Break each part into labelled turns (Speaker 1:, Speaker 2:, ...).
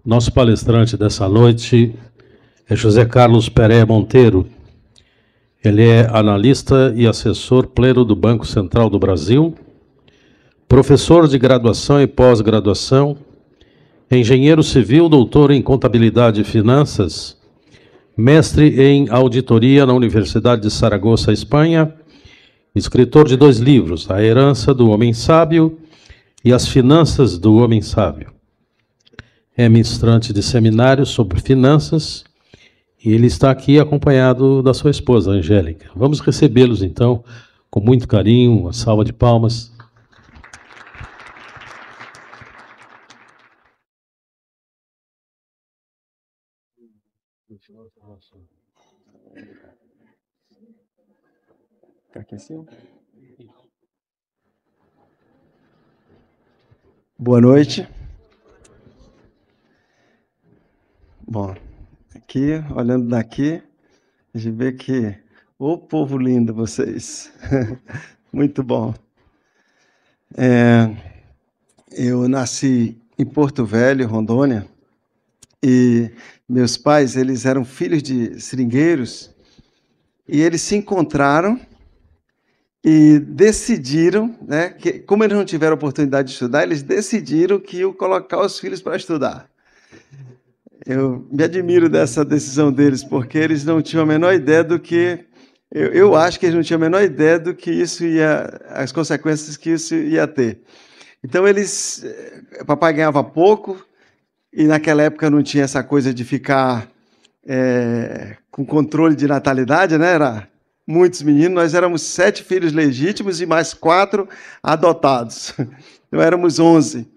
Speaker 1: Nosso palestrante dessa noite é José Carlos Pereira Monteiro. Ele é analista e assessor pleno do Banco Central do Brasil, professor de graduação e pós-graduação, engenheiro civil, doutor em contabilidade e finanças, mestre em auditoria na Universidade de Saragoça, Espanha, escritor de 2 livros, A Herança do Homem Sábio e As Finanças do Homem Sábio. É ministrante de seminários sobre finanças e ele está aqui acompanhado da sua esposa, Angélica. Vamos recebê-los, então, com muito carinho, uma salva de palmas.
Speaker 2: Aqui em cima. Boa noite. Bom, aqui, olhando daqui, a gente vê que, ô povo lindo vocês, muito bom. Eu nasci em Porto Velho, Rondônia, e meus pais, eles eram filhos de seringueiros, e eles se encontraram e decidiram, né, que, como eles não tiveram oportunidade de estudar, eles decidiram que iam colocar os filhos para estudar. Eu me admiro dessa decisão deles, porque eles não tinham a menor ideia do que... Eu acho que eles não tinham a menor ideia do que isso ia... as consequências que isso ia ter. Então, papai ganhava pouco, e naquela época não tinha essa coisa de ficar com controle de natalidade, né? Era muitos meninos, nós éramos 7 filhos legítimos e mais 4 adotados. Então, éramos 11.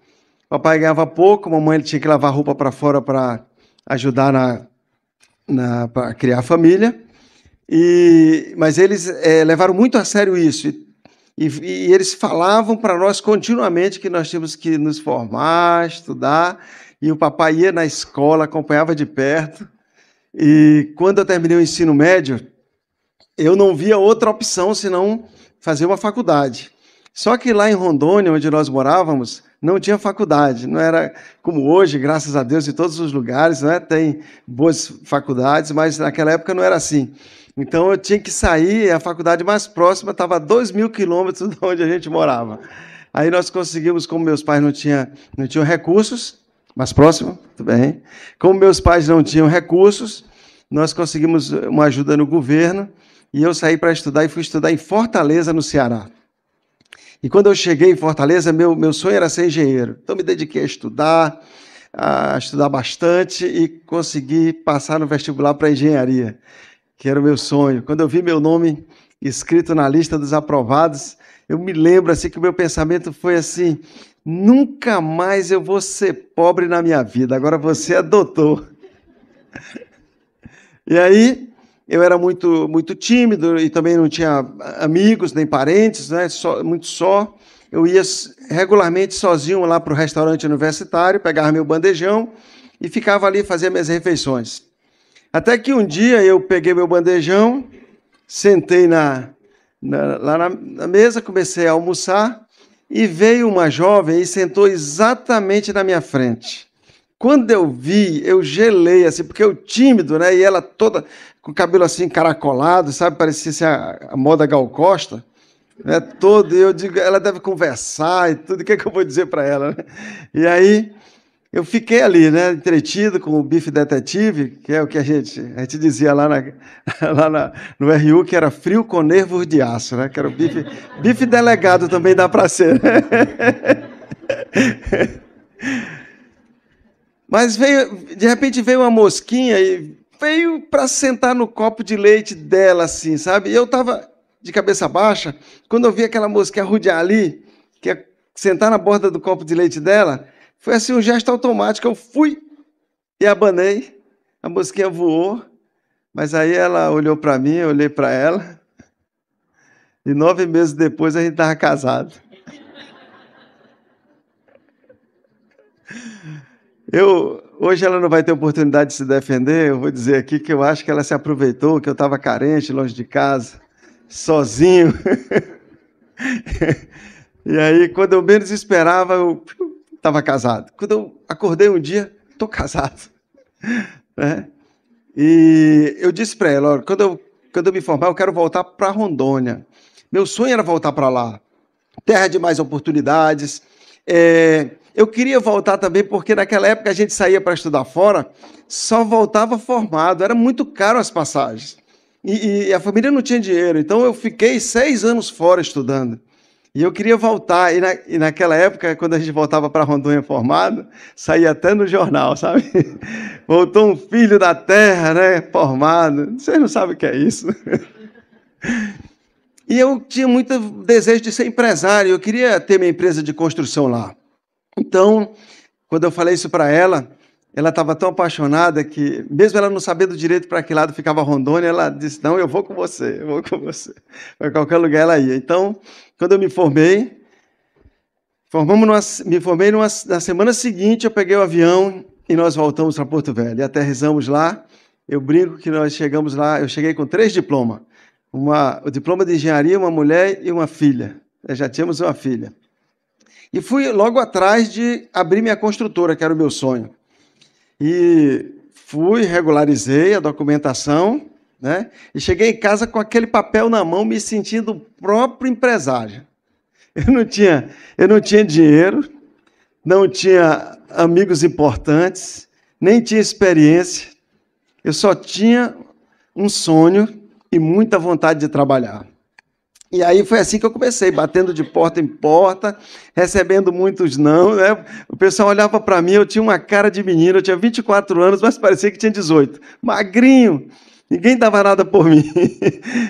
Speaker 2: Papai ganhava pouco, mamãe tinha que lavar roupa para fora para ajudar para criar a família, mas eles levaram muito a sério isso, e eles falavam para nós continuamente que nós tínhamos que nos formar, estudar, e o papai ia na escola, acompanhava de perto, e quando eu terminei o ensino médio, eu não via outra opção senão fazer uma faculdade. Só que lá em Rondônia, onde nós morávamos, não tinha faculdade, não era como hoje, graças a Deus, em todos os lugares, né? Tem boas faculdades, mas naquela época não era assim. Então eu tinha que sair, a faculdade mais próxima estava a 2.000 quilômetros de onde a gente morava. Aí nós conseguimos, como meus pais não tinham recursos, mais próximo, tudo bem. Como meus pais não tinham recursos, nós conseguimos uma ajuda no governo, e eu saí para estudar e fui estudar em Fortaleza, no Ceará. E quando eu cheguei em Fortaleza, meu sonho era ser engenheiro. Então, me dediquei a estudar bastante e consegui passar no vestibular para engenharia, que era o meu sonho. Quando eu vi meu nome escrito na lista dos aprovados, eu me lembro assim, que o meu pensamento foi assim: nunca mais eu vou ser pobre na minha vida, agora você é doutor. E aí, eu era muito tímido e também não tinha amigos nem parentes, né? Muito só. Eu ia regularmente sozinho lá para o restaurante universitário, pegava meu bandejão e ficava ali, fazia minhas refeições. Até que um dia eu peguei meu bandejão, sentei lá na mesa, comecei a almoçar, e veio uma jovem e sentou exatamente na minha frente. Quando eu vi, eu gelei, assim, porque eu tímido, né? E ela toda com o cabelo assim encaracolado, sabe? Parecia ser a moda Gal Costa, né? Eu digo, ela deve conversar e tudo, o que é que eu vou dizer para ela, né? E aí eu fiquei ali, né? Entretido com o bife detetive, que é o que a gente dizia lá no RU, que era frio com nervos de aço, né? Que era o bife delegado também dá para ser, né? Mas de repente veio uma mosquinha e veio para sentar no copo de leite dela, assim, sabe? E eu estava de cabeça baixa, quando eu vi aquela mosquinha rodear ali, que ia sentar na borda do copo de leite dela, foi assim um gesto automático, eu fui e abanei, a mosquinha voou, mas aí ela olhou para mim, eu olhei para ela, e 9 meses depois a gente estava casado. Hoje ela não vai ter oportunidade de se defender, eu vou dizer aqui que eu acho que ela se aproveitou, que eu estava carente, longe de casa, sozinho. E aí, quando eu menos esperava, eu estava casado. Quando eu acordei um dia, estou casado. Né? E eu disse para ela, olha, quando eu me formar, eu quero voltar para Rondônia. Meu sonho era voltar para lá. Terra de mais oportunidades. Eu queria voltar também porque naquela época a gente saía para estudar fora, só voltava formado, era muito caro as passagens. E a família não tinha dinheiro, então eu fiquei 6 anos fora estudando. E eu queria voltar, e naquela época, quando a gente voltava para Rondônia formado, saía até no jornal, sabe? Voltou um filho da terra, né, formado. Vocês não sabem o que é isso. E eu tinha muito desejo de ser empresário, eu queria ter minha empresa de construção lá. Então, quando eu falei isso para ela estava tão apaixonada que, mesmo ela não sabendo direito para que lado ficava Rondônia, ela disse, não, eu vou com você. Para qualquer lugar ela ia. Então, quando eu me formei, na semana seguinte, eu peguei o avião e nós voltamos para Porto Velho. E aterrissamos lá, eu brinco que nós chegamos lá, eu cheguei com 3 diplomas. O diploma de engenharia, uma mulher e uma filha. Nós já tínhamos uma filha. E fui logo atrás de abrir minha construtora, que era o meu sonho. E regularizei a documentação, né? E cheguei em casa com aquele papel na mão, me sentindo o próprio empresário. Eu não tinha dinheiro, não tinha amigos importantes, nem tinha experiência. Eu só tinha um sonho e muita vontade de trabalhar. E aí foi assim que eu comecei, batendo de porta em porta, recebendo muitos não, né? O pessoal olhava para mim, eu tinha uma cara de menino, eu tinha 24 anos, mas parecia que tinha 18. Magrinho, ninguém dava nada por mim.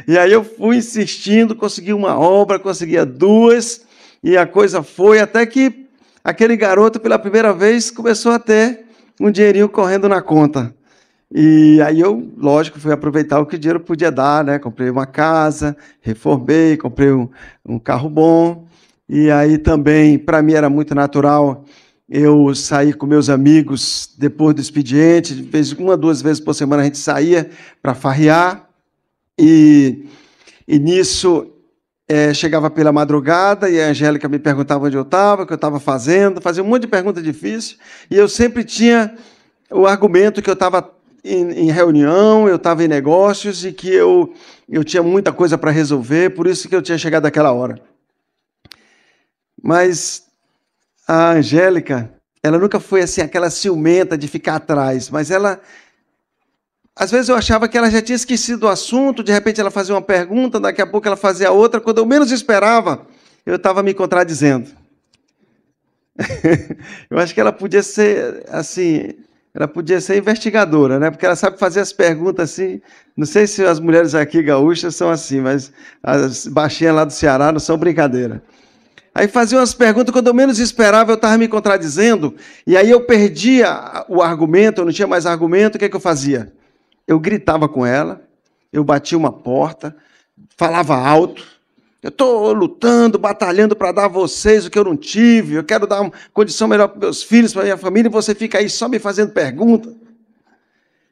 Speaker 2: E aí eu fui insistindo, consegui uma obra, conseguia 2, e a coisa foi até que aquele garoto, pela primeira vez, começou a ter um dinheirinho correndo na conta. E aí eu, lógico, fui aproveitar o que o dinheiro podia dar, né? Comprei uma casa, reformei, comprei um carro bom. E aí também, para mim, era muito natural eu sair com meus amigos depois do expediente. De vez, 1 ou 2 vezes por semana a gente saía para farrear. E nisso chegava pela madrugada e a Angélica me perguntava onde eu estava, o que eu estava fazendo, fazia um monte de pergunta difícil. E eu sempre tinha o argumento que eu estava em reunião, eu estava em negócios e que eu tinha muita coisa para resolver, por isso que eu tinha chegado àquela hora. Mas a Angélica, ela nunca foi assim, aquela ciumenta de ficar atrás, mas ela, às vezes eu achava que ela já tinha esquecido o assunto, de repente ela fazia uma pergunta, daqui a pouco ela fazia outra, quando eu menos esperava, eu estava me contradizendo. Eu acho que ela podia ser, assim, ela podia ser investigadora, né? Porque ela sabe fazer as perguntas assim. Não sei se as mulheres aqui gaúchas são assim, mas as baixinhas lá do Ceará não são brincadeira. Aí fazia umas perguntas, quando eu menos esperava, eu estava me contradizendo, e aí eu perdia o argumento, eu não tinha mais argumento, o que eu fazia? Eu gritava com ela, eu batia uma porta, falava alto, eu estou lutando, batalhando para dar a vocês o que eu não tive, eu quero dar uma condição melhor para meus filhos, para minha família, e você fica aí só me fazendo pergunta.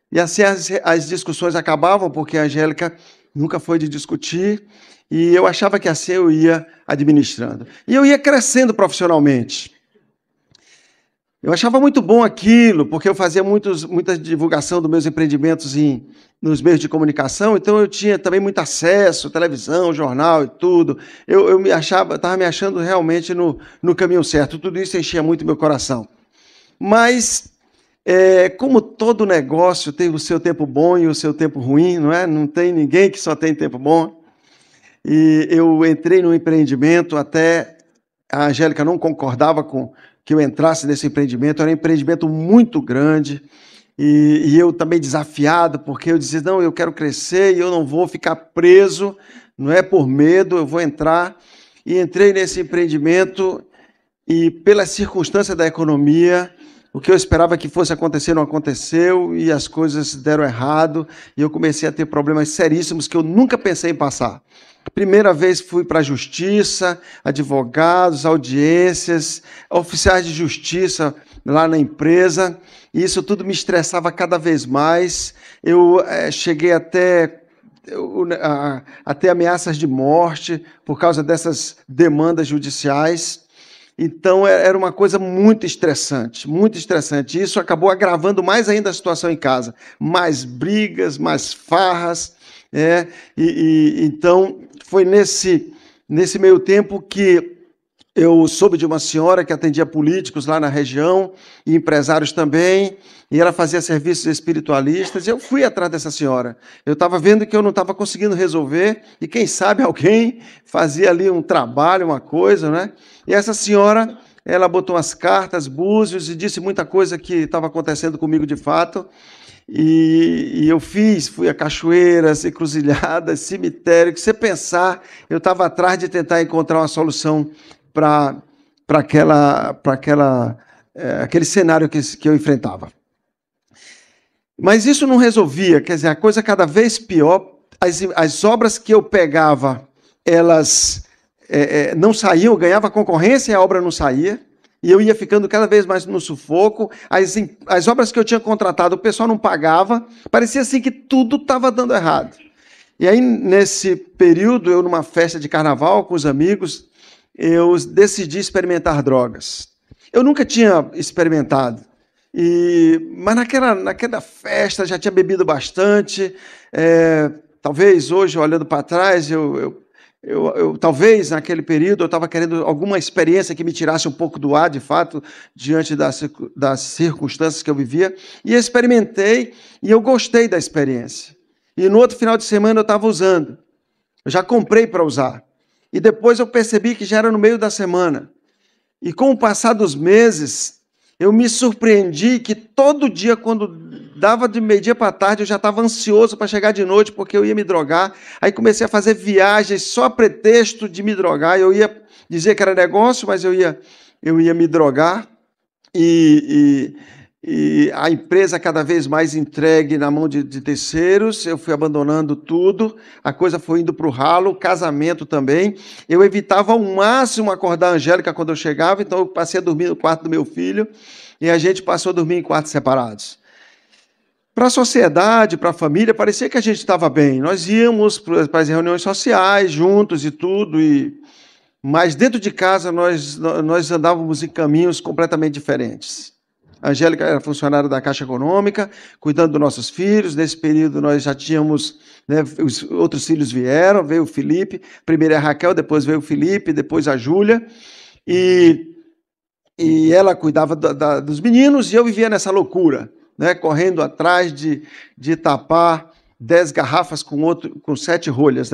Speaker 2: E assim as discussões acabavam, porque a Angélica nunca foi de discutir, e eu achava que assim eu ia administrando. E eu ia crescendo profissionalmente. Eu achava muito bom aquilo, porque eu fazia muita divulgação dos meus empreendimentos nos meios de comunicação, então eu tinha também muito acesso, televisão, jornal e tudo. Eu estava me achando realmente no caminho certo. Tudo isso enchia muito meu coração. Mas, como todo negócio tem o seu tempo bom e o seu tempo ruim, não é? Não tem ninguém que só tem tempo bom. E eu entrei no empreendimento, até a Angélica não concordava com que eu entrasse nesse empreendimento, era um empreendimento muito grande, e eu também desafiado, porque eu dizia, não, eu quero crescer e eu não vou ficar preso, não é por medo, eu vou entrar. E entrei nesse empreendimento, e pela circunstância da economia, o que eu esperava que fosse acontecer não aconteceu, e as coisas deram errado, e eu comecei a ter problemas seríssimos que eu nunca pensei em passar. Primeira vez fui para a justiça, advogados, audiências, oficiais de justiça lá na empresa, e isso tudo me estressava cada vez mais. Eu cheguei até ameaças de morte por causa dessas demandas judiciais. Então, era uma coisa muito estressante, muito estressante. Isso acabou agravando mais ainda a situação em casa. Mais brigas, mais farras. Então, foi nesse meio tempo que eu soube de uma senhora que atendia políticos lá na região, e empresários também, e ela fazia serviços espiritualistas, e eu fui atrás dessa senhora. Eu estava vendo que eu não estava conseguindo resolver, e quem sabe alguém fazia ali um trabalho, uma coisa, né? E essa senhora, ela botou as cartas, búzios, e disse muita coisa que estava acontecendo comigo de fato, e eu fui a cachoeiras, encruzilhadas, cemitério, que você pensar, eu estava atrás de tentar encontrar uma solução para aquele cenário que eu enfrentava. Mas isso não resolvia, quer dizer, a coisa cada vez pior, as obras que eu pegava, elas não saíam, eu ganhava concorrência e a obra não saía, e eu ia ficando cada vez mais no sufoco, as obras que eu tinha contratado, o pessoal não pagava, parecia assim que tudo estava dando errado. E aí, nesse período, eu numa festa de carnaval com os amigos, eu decidi experimentar drogas. Eu nunca tinha experimentado, mas naquela festa já tinha bebido bastante. Talvez hoje, olhando para trás, talvez naquele período eu estava querendo alguma experiência que me tirasse um pouco do ar, de fato, diante das circunstâncias que eu vivia, e experimentei, e eu gostei da experiência. E no outro final de semana eu estava usando, eu já comprei para usar. E depois eu percebi que já era no meio da semana. E com o passar dos meses, eu me surpreendi que todo dia, quando dava de meio-dia para tarde, eu já estava ansioso para chegar de noite, porque eu ia me drogar. Aí comecei a fazer viagens só a pretexto de me drogar. Eu ia dizer que era negócio, mas eu ia me drogar. E a empresa cada vez mais entregue na mão de terceiros, eu fui abandonando tudo, a coisa foi indo para o ralo, casamento também. Eu evitava ao máximo acordar a Angélica quando eu chegava, então eu passei a dormir no quarto do meu filho, e a gente passou a dormir em quartos separados. Para a sociedade, para a família, parecia que a gente estava bem. Nós íamos para as reuniões sociais, juntos e tudo, mas dentro de casa nós andávamos em caminhos completamente diferentes. A Angélica era funcionária da Caixa Econômica, cuidando dos nossos filhos. Nesse período nós já tínhamos, os outros filhos vieram, veio o Felipe, primeiro a Raquel, depois veio o Felipe, depois a Júlia, e ela cuidava dos meninos, e eu vivia nessa loucura, correndo atrás de tapar 10 garrafas com 7 rolhas,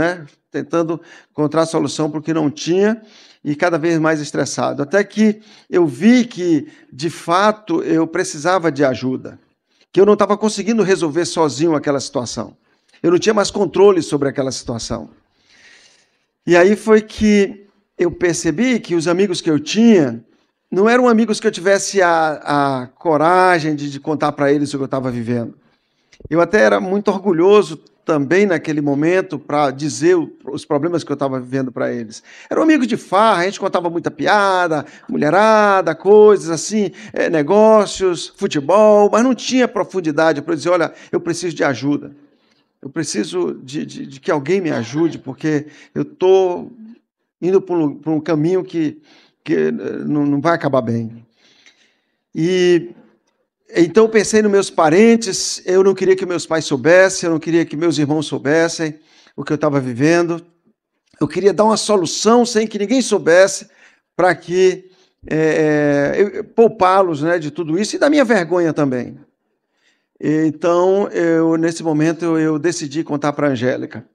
Speaker 2: tentando encontrar a solução porque não tinha, e cada vez mais estressado. Até que eu vi que, de fato, eu precisava de ajuda, que eu não estava conseguindo resolver sozinho aquela situação. Eu não tinha mais controle sobre aquela situação. E aí foi que eu percebi que os amigos que eu tinha não eram amigos que eu tivesse a coragem de contar para eles o que eu estava vivendo. Eu até era muito orgulhoso também naquele momento para dizer os problemas que eu estava vivendo para eles. Eram amigos de farra, a gente contava muita piada, mulherada, coisas assim, negócios, futebol, mas não tinha profundidade para dizer, olha, eu preciso de ajuda. Eu preciso de que alguém me ajude, porque eu estou indo por um caminho que não vai acabar bem. Então eu pensei nos meus parentes, eu não queria que meus pais soubessem, eu não queria que meus irmãos soubessem o que eu estava vivendo. Eu queria dar uma solução sem que ninguém soubesse, para que poupá-los de tudo isso e da minha vergonha também. Então, nesse momento, eu decidi contar para a Angélica.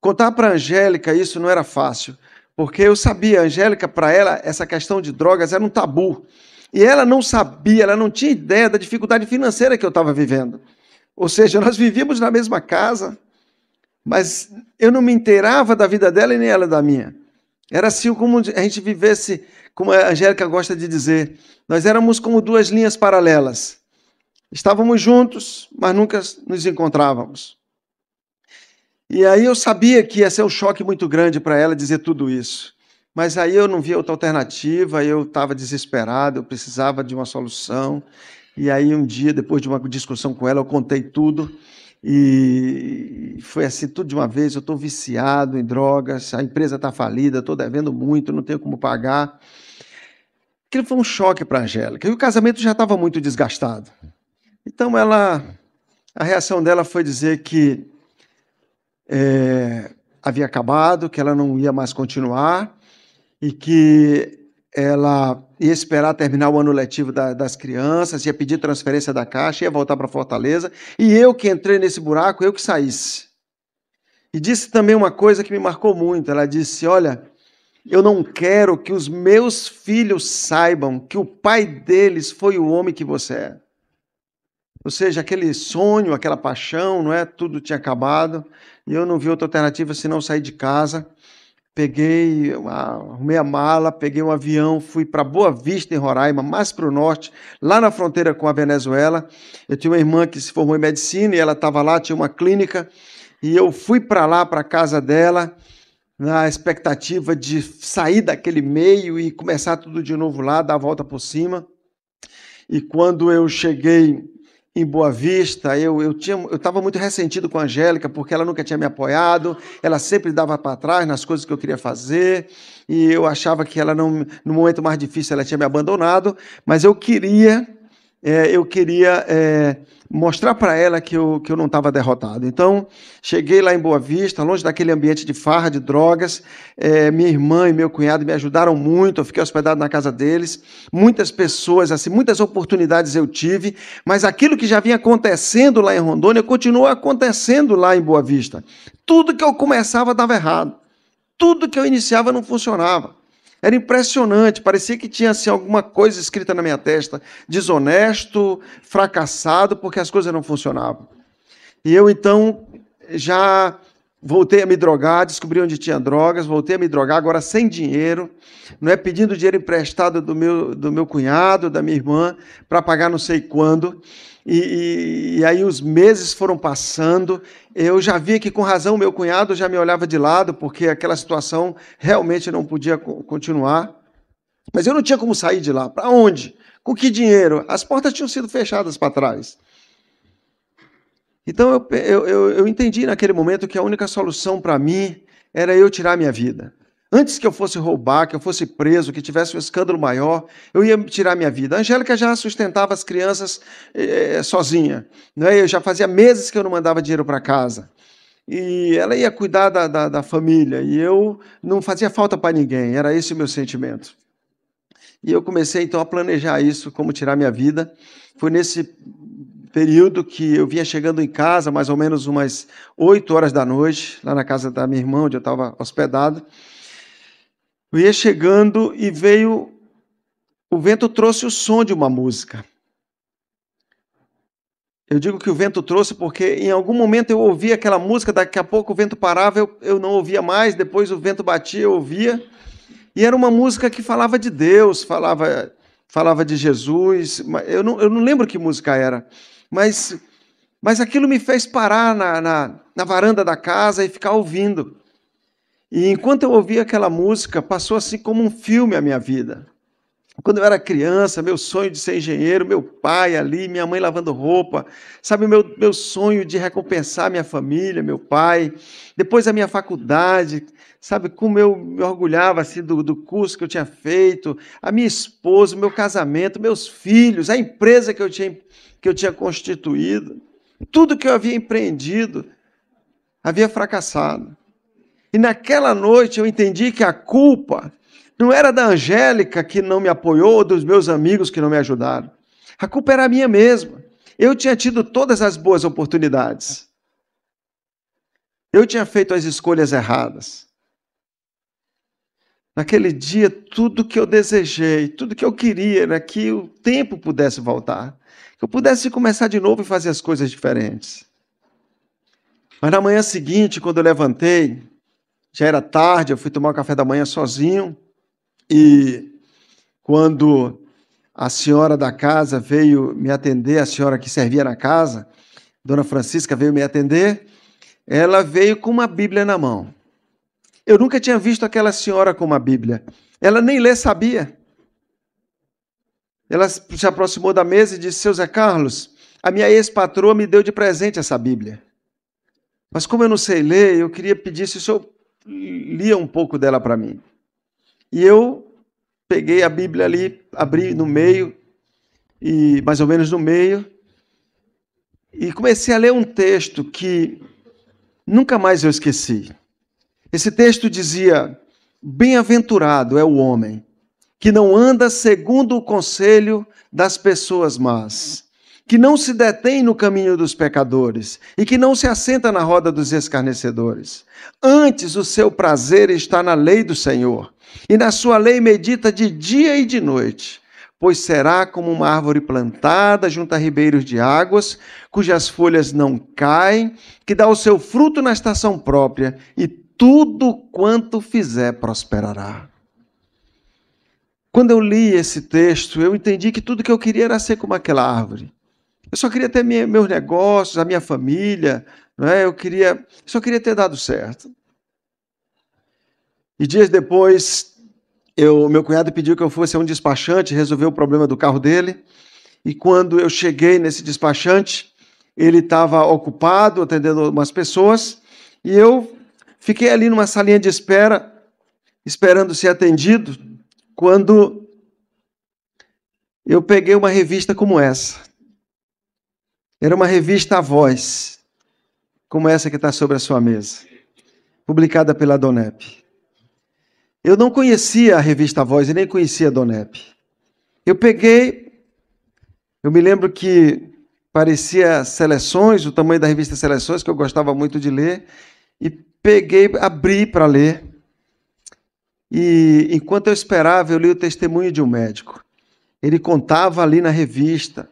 Speaker 2: Contar para a Angélica isso não era fácil, porque eu sabia, a Angélica, para ela, essa questão de drogas era um tabu. E ela não sabia, ela não tinha ideia da dificuldade financeira que eu estava vivendo. Ou seja, nós vivíamos na mesma casa, mas eu não me inteirava da vida dela e nem ela da minha. Era assim como a gente vivesse, como a Angélica gosta de dizer, nós éramos como 2 linhas paralelas. Estávamos juntos, mas nunca nos encontrávamos. E aí eu sabia que ia ser um choque muito grande para ela dizer tudo isso. Mas aí eu não via outra alternativa, eu estava desesperado, eu precisava de uma solução. E aí um dia, depois de uma discussão com ela, eu contei tudo. E foi assim, tudo de uma vez, eu estou viciado em drogas, a empresa está falida, estou devendo muito, não tenho como pagar. Aquilo foi um choque para a Angélica. E o casamento já estava muito desgastado. Então, a reação dela foi dizer que havia acabado, que ela não ia mais continuar e que ela ia esperar terminar o ano letivo das crianças, ia pedir transferência da Caixa, ia voltar para Fortaleza, e eu que entrei nesse buraco, eu que saísse. E disse também uma coisa que me marcou muito. Ela disse: olha, eu não quero que os meus filhos saibam que o pai deles foi o homem que você é. Ou seja, aquele sonho, aquela paixão, não é? Tudo tinha acabado, e eu não vi outra alternativa senão sair de casa. Arrumei a mala, peguei um avião, fui para Boa Vista, em Roraima, mais para o norte, lá na fronteira com a Venezuela. Eu tinha uma irmã que se formou em medicina e ela estava lá, tinha uma clínica, e eu fui para lá, para a casa dela, na expectativa de sair daquele meio e começar tudo de novo lá, dar a volta por cima. E quando eu cheguei em Boa Vista, eu estava muito ressentido com a Angélica, porque ela nunca tinha me apoiado, ela sempre dava para trás nas coisas que eu queria fazer, e eu achava que ela não, no momento mais difícil ela tinha me abandonado, mas eu queria mostrar para ela que eu não estava derrotado. Então, cheguei lá em Boa Vista, longe daquele ambiente de farra, de drogas. Minha irmã e meu cunhado me ajudaram muito, eu fiquei hospedado na casa deles. Muitas pessoas, assim, muitas oportunidades eu tive, mas aquilo que já vinha acontecendo lá em Rondônia continuou acontecendo lá em Boa Vista. Tudo que eu começava dava errado. Tudo que eu iniciava não funcionava. Era impressionante, parecia que tinha assim, alguma coisa escrita na minha testa: desonesto, fracassado, porque as coisas não funcionavam. E eu, então, já voltei a me drogar, descobri onde tinha drogas, voltei a me drogar, agora sem dinheiro, não é, pedindo dinheiro emprestado do meu cunhado, da minha irmã, para pagar não sei quando. E aí os meses foram passando, eu já via que com razão o meu cunhado já me olhava de lado, porque aquela situação realmente não podia continuar. Mas eu não tinha como sair de lá. Para onde? Com que dinheiro? As portas tinham sido fechadas para trás. Então eu entendi naquele momento que a única solução para mim era eu tirar a minha vida. Antes que eu fosse roubar, que eu fosse preso, que tivesse um escândalo maior, eu ia tirar a minha vida. A Angélica já sustentava as crianças sozinha. Eu já fazia meses que eu não mandava dinheiro para casa. E ela ia cuidar da família. E eu não fazia falta para ninguém. Era esse o meu sentimento. E eu comecei, então, a planejar isso, como tirar minha vida. Foi nesse período que eu vinha chegando em casa, mais ou menos umas 8 horas da noite, lá na casa da minha irmã, onde eu estava hospedado. Eu ia chegando e o vento trouxe o som de uma música. Eu digo que o vento trouxe porque em algum momento eu ouvia aquela música, daqui a pouco o vento parava, eu não ouvia mais, depois o vento batia, eu ouvia. E era uma música que falava de Deus, falava de Jesus. Eu não lembro que música era, mas aquilo me fez parar na varanda da casa e ficar ouvindo. E enquanto eu ouvia aquela música, passou assim como um filme a minha vida. Quando eu era criança, meu sonho de ser engenheiro, meu pai ali, minha mãe lavando roupa, sabe, meu sonho de recompensar minha família, meu pai. Depois a minha faculdade, sabe, como eu me orgulhava assim, do curso que eu tinha feito, a minha esposa, o meu casamento, meus filhos, a empresa que eu tinha constituído. Tudo que eu havia empreendido havia fracassado. E naquela noite eu entendi que a culpa não era da Angélica, que não me apoiou, ou dos meus amigos que não me ajudaram. A culpa era minha mesma. Eu tinha tido todas as boas oportunidades. Eu tinha feito as escolhas erradas. Naquele dia, tudo que eu desejei, tudo que eu queria era que o tempo pudesse voltar. Que eu pudesse começar de novo e fazer as coisas diferentes. Mas na manhã seguinte, quando eu levantei, já era tarde, eu fui tomar o café da manhã sozinho. E quando a senhora da casa veio me atender, a senhora que servia na casa, Dona Francisca veio me atender, ela veio com uma Bíblia na mão. Eu nunca tinha visto aquela senhora com uma Bíblia. Ela nem ler sabia. Ela se aproximou da mesa e disse: Seu Zé Carlos, a minha ex-patroa me deu de presente essa Bíblia. Mas como eu não sei ler, eu queria pedir se o senhor lia um pouco dela para mim. E eu peguei a Bíblia ali, abri no meio, e mais ou menos no meio, e comecei a ler um texto que nunca mais eu esqueci. Esse texto dizia: bem-aventurado é o homem que não anda segundo o conselho das pessoas más, que não se detém no caminho dos pecadores e que não se assenta na roda dos escarnecedores. Antes, o seu prazer está na lei do Senhor, e na sua lei medita de dia e de noite. Pois será como uma árvore plantada junto a ribeiros de águas, cujas folhas não caem, que dá o seu fruto na estação própria, e tudo quanto fizer prosperará. Quando eu li esse texto, eu entendi que tudo que eu queria era ser como aquela árvore. Eu só queria ter meus negócios, a minha família, não é? Eu só queria ter dado certo. E dias depois, meu cunhado pediu que eu fosse a um despachante resolver o problema do carro dele. E quando eu cheguei nesse despachante, ele estava ocupado, atendendo umas pessoas, e eu fiquei ali numa salinha de espera, esperando ser atendido, quando eu peguei uma revista como essa. Era uma revista à voz, como essa que está sobre a sua mesa, publicada pela Donep. Eu não conhecia a revista à voz e nem conhecia a Donep. Eu me lembro que parecia Seleções, o tamanho da revista Seleções, que eu gostava muito de ler, e abri para ler. E enquanto eu esperava, eu li o testemunho de um médico. Ele contava ali na revista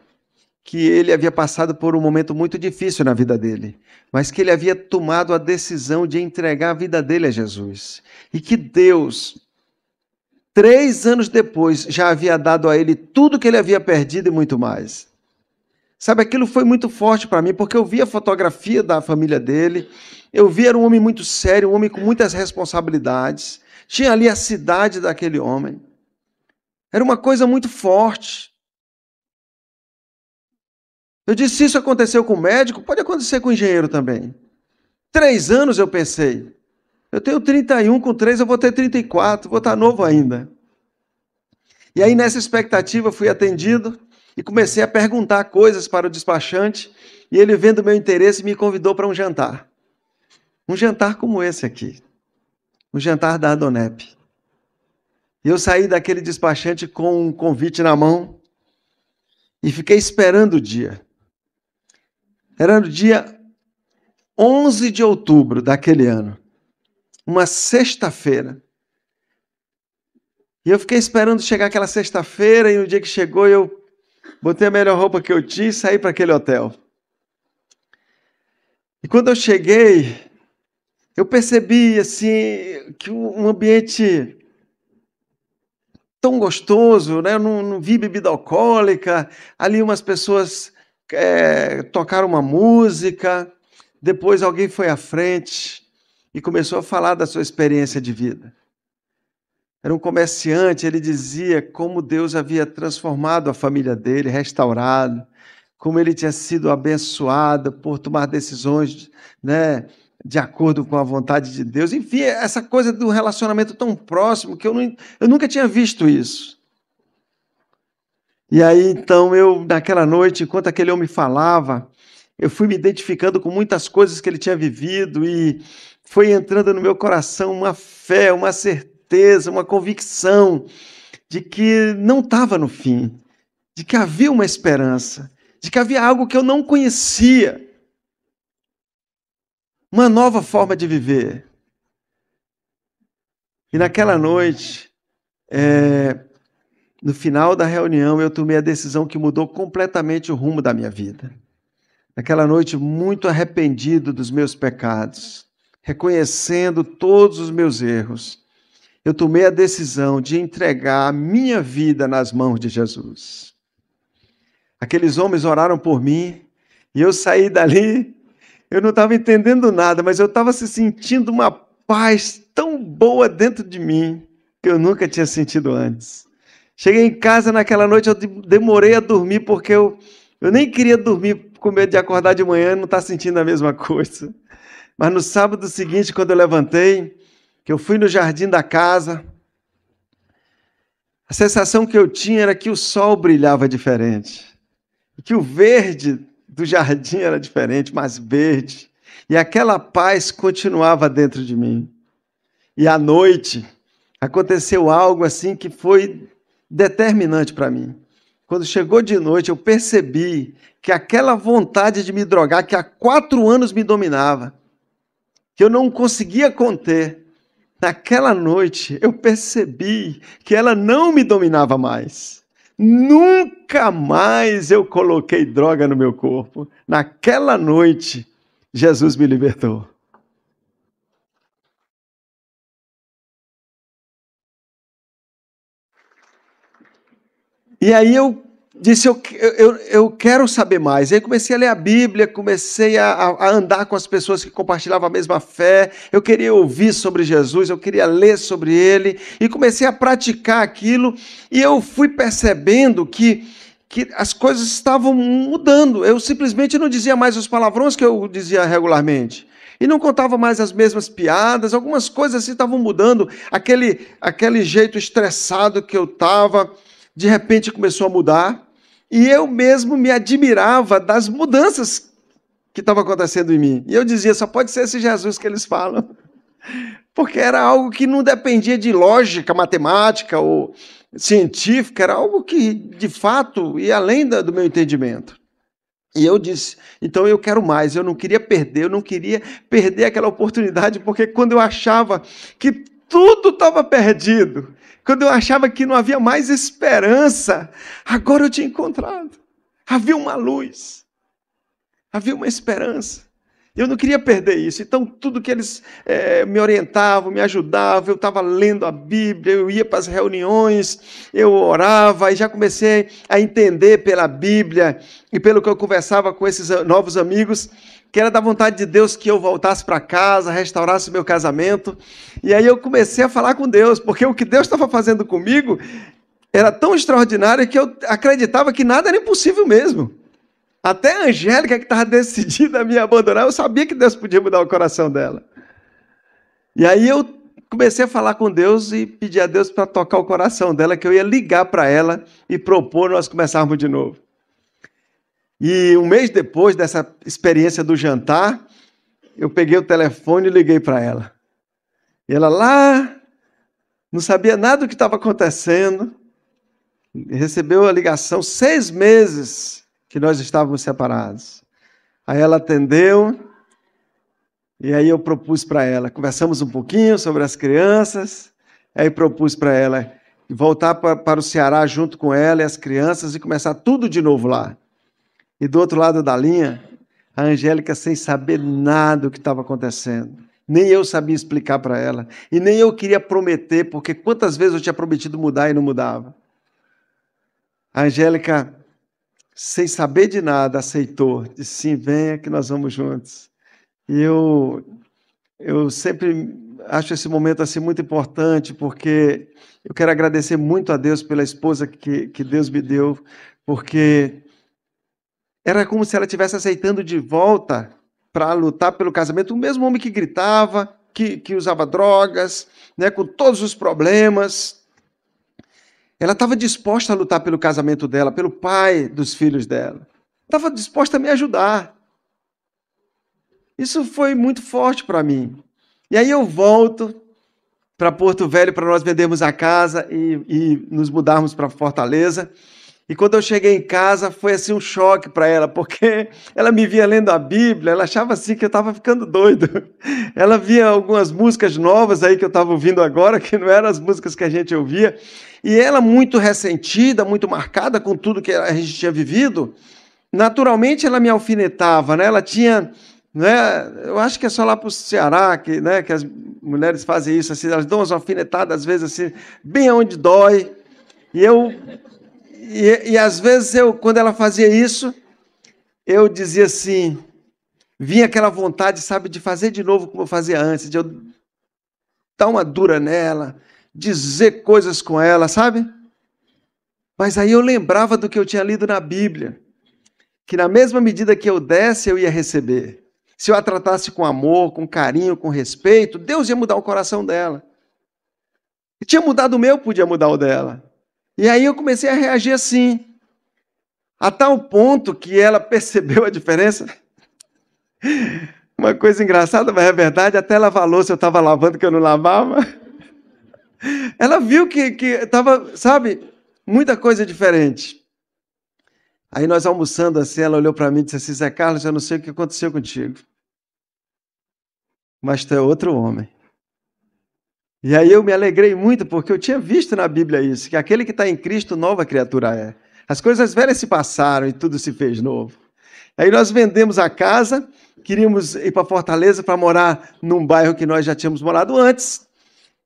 Speaker 2: que ele havia passado por um momento muito difícil na vida dele, mas que ele havia tomado a decisão de entregar a vida dele a Jesus. E que Deus, 3 anos depois, já havia dado a ele tudo que ele havia perdido e muito mais. Sabe, aquilo foi muito forte para mim, porque eu vi a fotografia da família dele, eu vi, era um homem muito sério, um homem com muitas responsabilidades, tinha ali a cidade daquele homem. Era uma coisa muito forte. Eu disse, se isso aconteceu com o médico, pode acontecer com o engenheiro também. 3 anos eu pensei. Eu tenho 31, com 3 eu vou ter 34, vou estar novo ainda. E aí nessa expectativa fui atendido e comecei a perguntar coisas para o despachante, e ele, vendo o meu interesse, me convidou para um jantar. Um jantar como esse aqui. Um jantar da Donep. E eu saí daquele despachante com um convite na mão e fiquei esperando o dia. Era no dia 11 de outubro daquele ano, uma sexta-feira. E eu fiquei esperando chegar aquela sexta-feira, e no dia que chegou eu botei a melhor roupa que eu tinha e saí para aquele hotel. E quando eu cheguei, eu percebi assim, que um ambiente tão gostoso, né? Eu não vi bebida alcoólica, ali umas pessoas tocaram uma música, depois alguém foi à frente e começou a falar da sua experiência de vida. Era um comerciante, ele dizia como Deus havia transformado a família dele, restaurado, como ele tinha sido abençoado por tomar decisões, né, de acordo com a vontade de Deus. Enfim, essa coisa do relacionamento tão próximo que eu nunca tinha visto isso. E aí, então, naquela noite, enquanto aquele homem falava, eu fui me identificando com muitas coisas que ele tinha vivido e foi entrando no meu coração uma fé, uma certeza, uma convicção de que não estava no fim, de que havia uma esperança, de que havia algo que eu não conhecia, uma nova forma de viver. E naquela noite, no final da reunião, eu tomei a decisão que mudou completamente o rumo da minha vida. Naquela noite, muito arrependido dos meus pecados, reconhecendo todos os meus erros, eu tomei a decisão de entregar a minha vida nas mãos de Jesus. Aqueles homens oraram por mim e eu saí dali, eu não estava entendendo nada, mas eu estava sentindo uma paz tão boa dentro de mim que eu nunca tinha sentido antes. Cheguei em casa naquela noite, eu demorei a dormir porque eu nem queria dormir com medo de acordar de manhã e não estar sentindo a mesma coisa. Mas no sábado seguinte, quando eu levantei, que eu fui no jardim da casa, A sensação que eu tinha era que o sol brilhava diferente, que o verde do jardim era diferente, mais verde, e aquela paz continuava dentro de mim. E à noite aconteceu algo assim que foi determinante para mim. Quando chegou de noite, eu percebi que aquela vontade de me drogar, que há 4 anos me dominava, que eu não conseguia conter, naquela noite eu percebi que ela não me dominava mais. Nunca mais eu coloquei droga no meu corpo. Naquela noite, Jesus me libertou. E aí eu disse, eu quero saber mais. Aí comecei a ler a Bíblia, comecei a andar com as pessoas que compartilhavam a mesma fé. Eu queria ouvir sobre Jesus, eu queria ler sobre ele. E comecei a praticar aquilo. E eu fui percebendo que as coisas estavam mudando. Eu simplesmente não dizia mais os palavrões que eu dizia regularmente. E não contava mais as mesmas piadas. Algumas coisas assim estavam mudando. Aquele jeito estressado que eu estava, de repente começou a mudar, e eu mesmo me admirava das mudanças que estavam acontecendo em mim. E eu dizia, só pode ser esse Jesus que eles falam. Porque era algo que não dependia de lógica, matemática ou científica, era algo que, de fato, ia além do meu entendimento. E eu disse, então eu quero mais, eu não queria perder aquela oportunidade, porque quando eu achava que tudo estava perdido, quando eu achava que não havia mais esperança, agora eu tinha encontrado. Havia uma luz, havia uma esperança. Eu não queria perder isso. Então, tudo que eles me orientavam, me ajudavam, eu estava lendo a Bíblia, eu ia para as reuniões, eu orava e já comecei a entender pela Bíblia e pelo que eu conversava com esses novos amigos, que era da vontade de Deus que eu voltasse para casa, restaurasse meu casamento. E aí eu comecei a falar com Deus, porque o que Deus estava fazendo comigo era tão extraordinário que eu acreditava que nada era impossível mesmo. Até a Angélica, que estava decidida a me abandonar, eu sabia que Deus podia mudar o coração dela. E aí eu comecei a falar com Deus e pedir a Deus para tocar o coração dela, que eu ia ligar para ela e propor nós começarmos de novo. E um mês depois dessa experiência do jantar, eu peguei o telefone e liguei para ela. E ela lá, não sabia nada do que estava acontecendo, recebeu a ligação 6 meses que nós estávamos separados. Aí ela atendeu, e aí eu propus para ela, conversamos um pouquinho sobre as crianças, aí propus para ela voltar para o Ceará junto com ela e as crianças e começar tudo de novo lá. E do outro lado da linha, a Angélica sem saber nada do que estava acontecendo. Nem eu sabia explicar para ela. E nem eu queria prometer, porque quantas vezes eu tinha prometido mudar e não mudava. A Angélica, sem saber de nada, aceitou. Disse, sim, venha que nós vamos juntos. E eu sempre acho esse momento assim muito importante, porque eu quero agradecer muito a Deus pela esposa que Deus me deu, porque era como se ela estivesse aceitando de volta para lutar pelo casamento, o mesmo homem que gritava, que usava drogas, né, com todos os problemas. Ela estava disposta a lutar pelo casamento dela, pelo pai dos filhos dela. Estava disposta a me ajudar. Isso foi muito forte para mim. E aí eu volto para Porto Velho para nós vendermos a casa e nos mudarmos para Fortaleza. E quando eu cheguei em casa, foi assim um choque para ela, porque ela me via lendo a Bíblia, ela achava assim que eu estava ficando doido. Ela via algumas músicas novas aí que eu estava ouvindo agora, que não eram as músicas que a gente ouvia. E ela, muito ressentida, muito marcada com tudo que a gente tinha vivido, naturalmente ela me alfinetava, né? Ela tinha, né? Eu acho que é só lá para o Ceará que, né, que as mulheres fazem isso, assim, elas dão umas alfinetadas, às vezes, assim, bem onde dói. E às vezes, quando ela fazia isso, eu dizia assim, vinha aquela vontade, sabe, de fazer de novo como eu fazia antes, de eu dar uma dura nela, dizer coisas com ela, sabe? Mas aí eu lembrava do que eu tinha lido na Bíblia, que na mesma medida que eu desse, eu ia receber. Se eu a tratasse com amor, com carinho, com respeito, Deus ia mudar o coração dela. E tinha mudado o meu, podia mudar o dela. E aí eu comecei a reagir assim, a tal ponto que ela percebeu a diferença. Uma coisa engraçada, mas é verdade, até lavar a louça eu estava lavando que eu não lavava. Ela viu que estava, sabe, muita coisa diferente. Aí nós almoçando assim, ela olhou para mim e disse assim, Zé Carlos, eu não sei o que aconteceu contigo, mas tu é outro homem. E aí eu me alegrei muito, porque eu tinha visto na Bíblia isso, que aquele que está em Cristo, nova criatura é. As coisas velhas se passaram e tudo se fez novo. Aí nós vendemos a casa, queríamos ir para Fortaleza para morar num bairro que nós já tínhamos morado antes,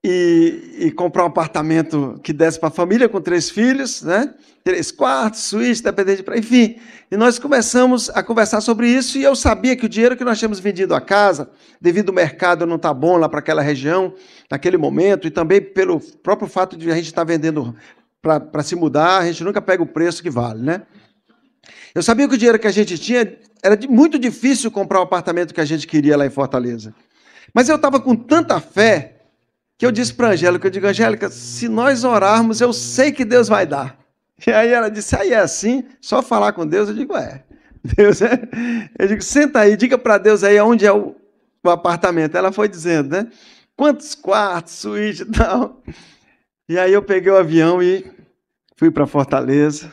Speaker 2: e comprar um apartamento que desse para a família com 3 filhos, né? 3 quartos, suíte, dependente, enfim. E nós começamos a conversar sobre isso, e eu sabia que o dinheiro que nós tínhamos vendido a casa, devido ao mercado não estar bom lá para aquela região, naquele momento, e também pelo próprio fato de a gente estar vendendo para se mudar, a gente nunca pega o preço que vale, né? Eu sabia que o dinheiro que a gente tinha era muito difícil comprar o apartamento que a gente queria lá em Fortaleza. Mas eu estava com tanta fé que eu disse para a Angélica, eu digo, Angélica, se nós orarmos, eu sei que Deus vai dar. E aí ela disse, aí é assim, só falar com Deus? Eu digo, Deus é. Eu digo, senta aí, diga para Deus aí onde é o apartamento. Ela foi dizendo, né? Quantos quartos, suíte e tal. E aí eu peguei o avião e fui para Fortaleza.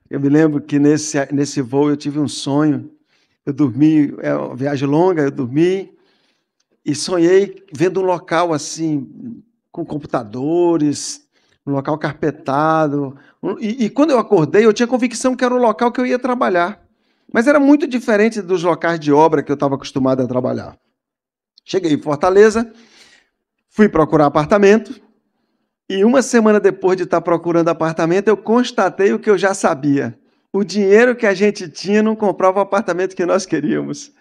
Speaker 2: Eu me lembro que nesse voo eu tive um sonho. Eu dormi, é uma viagem longa, eu dormi. E sonhei vendo um local assim, com computadores, um local carpetado. E quando eu acordei, eu tinha convicção que era o local que eu ia trabalhar. Mas era muito diferente dos locais de obra que eu estava acostumado a trabalhar. Cheguei em Fortaleza, fui procurar apartamento, e uma semana depois de estar procurando apartamento, eu constatei o que eu já sabia. O dinheiro que a gente tinha não comprava o apartamento que nós queríamos.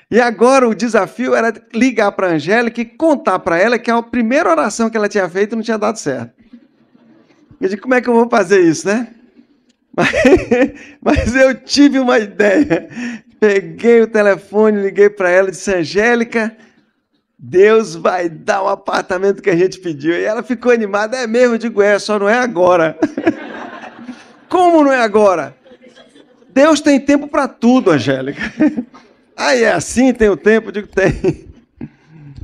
Speaker 2: E agora o desafio era ligar para a Angélica e contar para ela que a primeira oração que ela tinha feito não tinha dado certo. Eu disse, como é que eu vou fazer isso, né? Mas eu tive uma ideia. Peguei o telefone, liguei para ela e disse, Angélica, Deus vai dar o apartamento que a gente pediu. E ela ficou animada, é mesmo? Eu digo, só não é agora. Como não é agora? Deus tem tempo para tudo, Angélica. Aí é assim, tem o tempo? Eu digo, tem.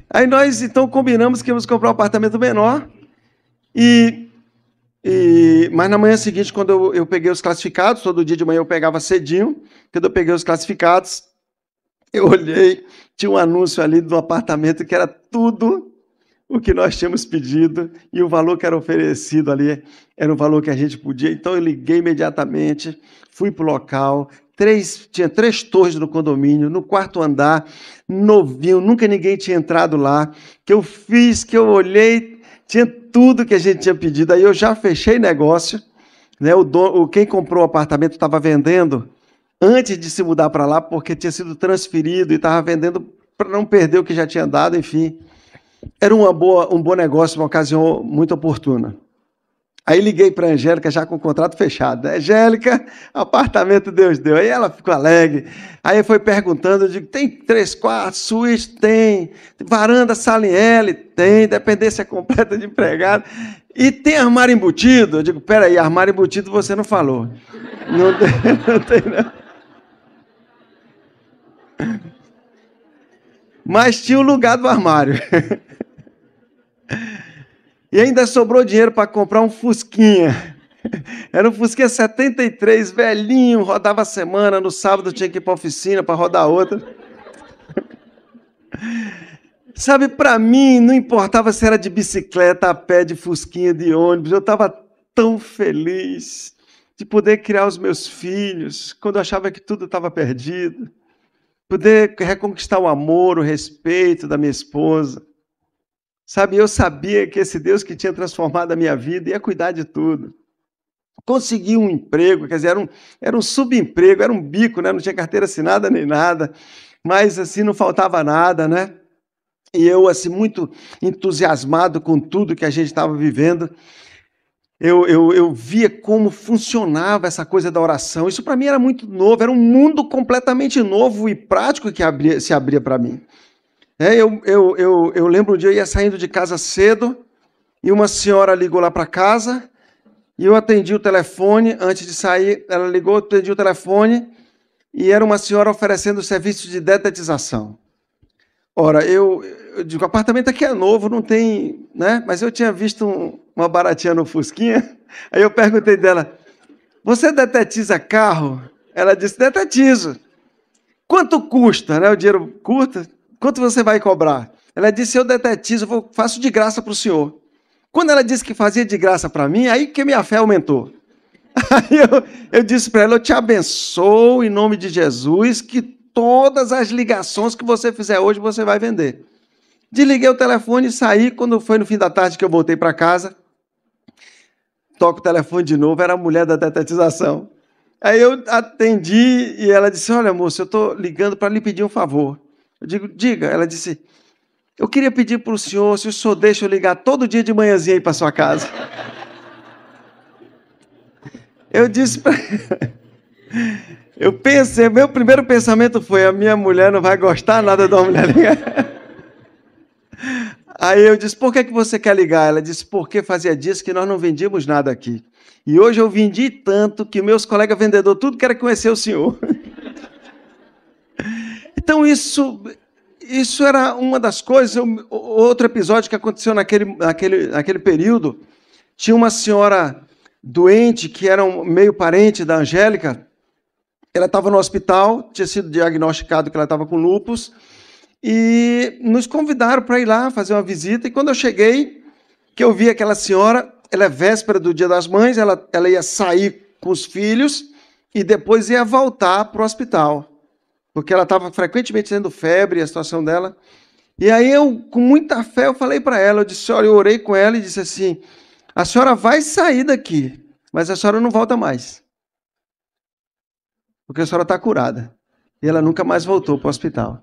Speaker 2: Aí nós, então, combinamos que íamos comprar um apartamento menor. Mas na manhã seguinte, quando eu peguei os classificados, todo dia de manhã eu pegava cedinho, quando eu peguei os classificados, eu olhei, tinha um anúncio ali do apartamento que era tudo o que nós tínhamos pedido, e o valor que era oferecido ali era o valor que a gente podia. Então eu liguei imediatamente, fui para o local, tinha 3 torres no condomínio, no 4º andar, novinho, nunca ninguém tinha entrado lá, que eu olhei, tinha tudo que a gente tinha pedido, aí eu já fechei negócio, né? Quem comprou o apartamento estava vendendo antes de se mudar para lá, porque tinha sido transferido e estava vendendo para não perder o que já tinha dado, enfim. Era um bom negócio, uma ocasião muito oportuna. Aí liguei para a Angélica já com o contrato fechado. Angélica, apartamento Deus deu. Aí ela ficou alegre. Aí foi perguntando, eu digo, tem 3 quartos, suíte? Tem. Varanda, sala em L? Tem. Dependência completa de empregado. E tem armário embutido? Eu digo, peraí, armário embutido você não falou. Não tem não. Mas tinha o lugar do armário. E ainda sobrou dinheiro para comprar um Fusquinha. Era um Fusquinha 73, velhinho, rodava a semana, no sábado tinha que ir para a oficina para rodar outra. Sabe, para mim, não importava se era de bicicleta, a pé, de Fusquinha, de ônibus, eu estava tão feliz de poder criar os meus filhos, quando eu achava que tudo estava perdido. Poder reconquistar o amor, o respeito da minha esposa. Sabe, eu sabia que esse Deus que tinha transformado a minha vida ia cuidar de tudo. Consegui um emprego, quer dizer, era um subemprego, era um bico, né? Não tinha carteira assinada nem nada, mas assim não faltava nada, né? E eu, assim, muito entusiasmado com tudo que a gente estava vivendo, eu via como funcionava essa coisa da oração. Isso para mim era muito novo, era um mundo completamente novo e prático que se abria para mim. Eu lembro um dia eu ia saindo de casa cedo e uma senhora ligou lá para casa E eu atendi o telefone, antes de sair, ela ligou, eu atendi o telefone, e era uma senhora oferecendo serviço de detetização. Ora, eu digo, o apartamento aqui é novo, não tem, né? Mas eu tinha visto uma baratinha no Fusquinha, aí eu perguntei dela, você detetiza carro? Ela disse, detetizo. Quanto custa, né? O dinheiro curta, quanto você vai cobrar? Ela disse, eu detetizo, faço de graça para o senhor. Quando ela disse que fazia de graça para mim, aí que minha fé aumentou. Aí eu disse para ela, eu te abençoo em nome de Jesus, que todas as ligações que você fizer hoje, você vai vender. Desliguei o telefone e saí, quando foi no fim da tarde que eu voltei para casa, toco o telefone de novo, era a mulher da detetização. Aí eu atendi e ela disse, olha moça, eu estou ligando para lhe pedir um favor. Eu digo, diga. Ela disse, eu queria pedir para o senhor, se o senhor deixa eu ligar todo dia de manhãzinha aí para sua casa. Eu disse para eu pensei, meu primeiro pensamento foi, a minha mulher não vai gostar nada de uma mulher ligar. Aí eu disse, por que você quer ligar? Ela disse, porque fazia dias que nós não vendíamos nada aqui. E hoje eu vendi tanto que meus colegas vendedores tudo querem conhecer o senhor. Então isso era uma das coisas. Outro episódio que aconteceu naquele período, tinha uma senhora doente, que era meio parente da Angélica. Ela estava no hospital, tinha sido diagnosticado que ela estava com lúpus, e nos convidaram para ir lá fazer uma visita. E quando eu cheguei, que eu vi aquela senhora, ela é véspera do Dia das Mães, ela ia sair com os filhos e depois ia voltar para o hospital, porque ela estava frequentemente tendo febre, a situação dela. E aí eu, com muita fé, eu falei para ela, eu disse, olha, eu orei com ela e disse assim, a senhora vai sair daqui, mas a senhora não volta mais, porque a senhora está curada. E ela nunca mais voltou para o hospital.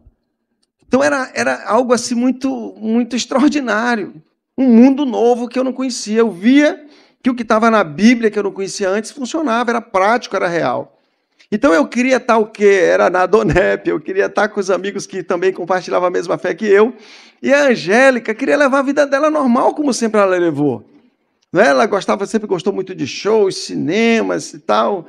Speaker 2: Então era algo assim muito, muito extraordinário. Um mundo novo que eu não conhecia. Eu via que o que estava na Bíblia, que eu não conhecia antes, funcionava, era prático, era real. Então eu queria estar o quê? Era na Donep, eu queria estar com os amigos que também compartilhavam a mesma fé que eu. E a Angélica queria levar a vida dela normal, como sempre ela levou. Ela sempre gostou muito de shows, cinemas e tal.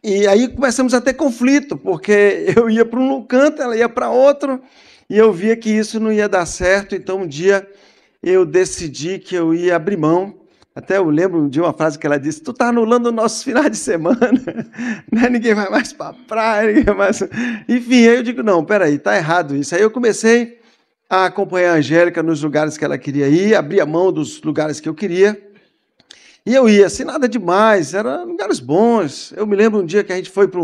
Speaker 2: E aí começamos a ter conflito, porque eu ia para um canto, ela ia para outro, e eu via que isso não ia dar certo. Então um dia eu decidi que eu ia abrir mão. Até eu lembro de uma frase que ela disse, tu está anulando nossos finais de semana, né? Ninguém vai mais para a praia, ninguém mais... Enfim, aí eu digo, não, peraí, está errado isso. Aí eu comecei a acompanhar a Angélica nos lugares que ela queria ir, abrir a mão dos lugares que eu queria. E eu ia, assim, nada demais, eram lugares bons. Eu me lembro um dia que a gente foi para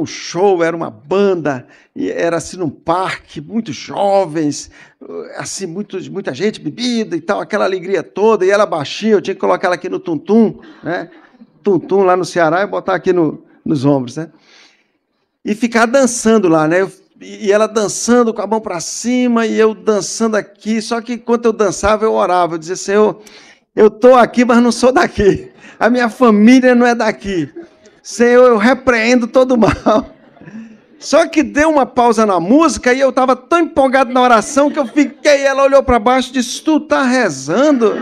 Speaker 2: um show, era uma banda, e era assim num parque, muitos jovens, assim, muita gente, bebida e tal, aquela alegria toda, e ela baixinha, eu tinha que colocar ela aqui no tum-tum, né? Tum-tum lá no Ceará e botar aqui nos ombros, né? E ficar dançando lá, né? E ela dançando com a mão para cima, e eu dançando aqui, só que enquanto eu dançava, eu orava, eu dizia, Senhor, eu estou aqui, mas não sou daqui. A minha família não é daqui. Senhor, eu repreendo todo o mal. Só que deu uma pausa na música e eu estava tão empolgado na oração que eu fiquei. Ela olhou para baixo e disse, tu está rezando?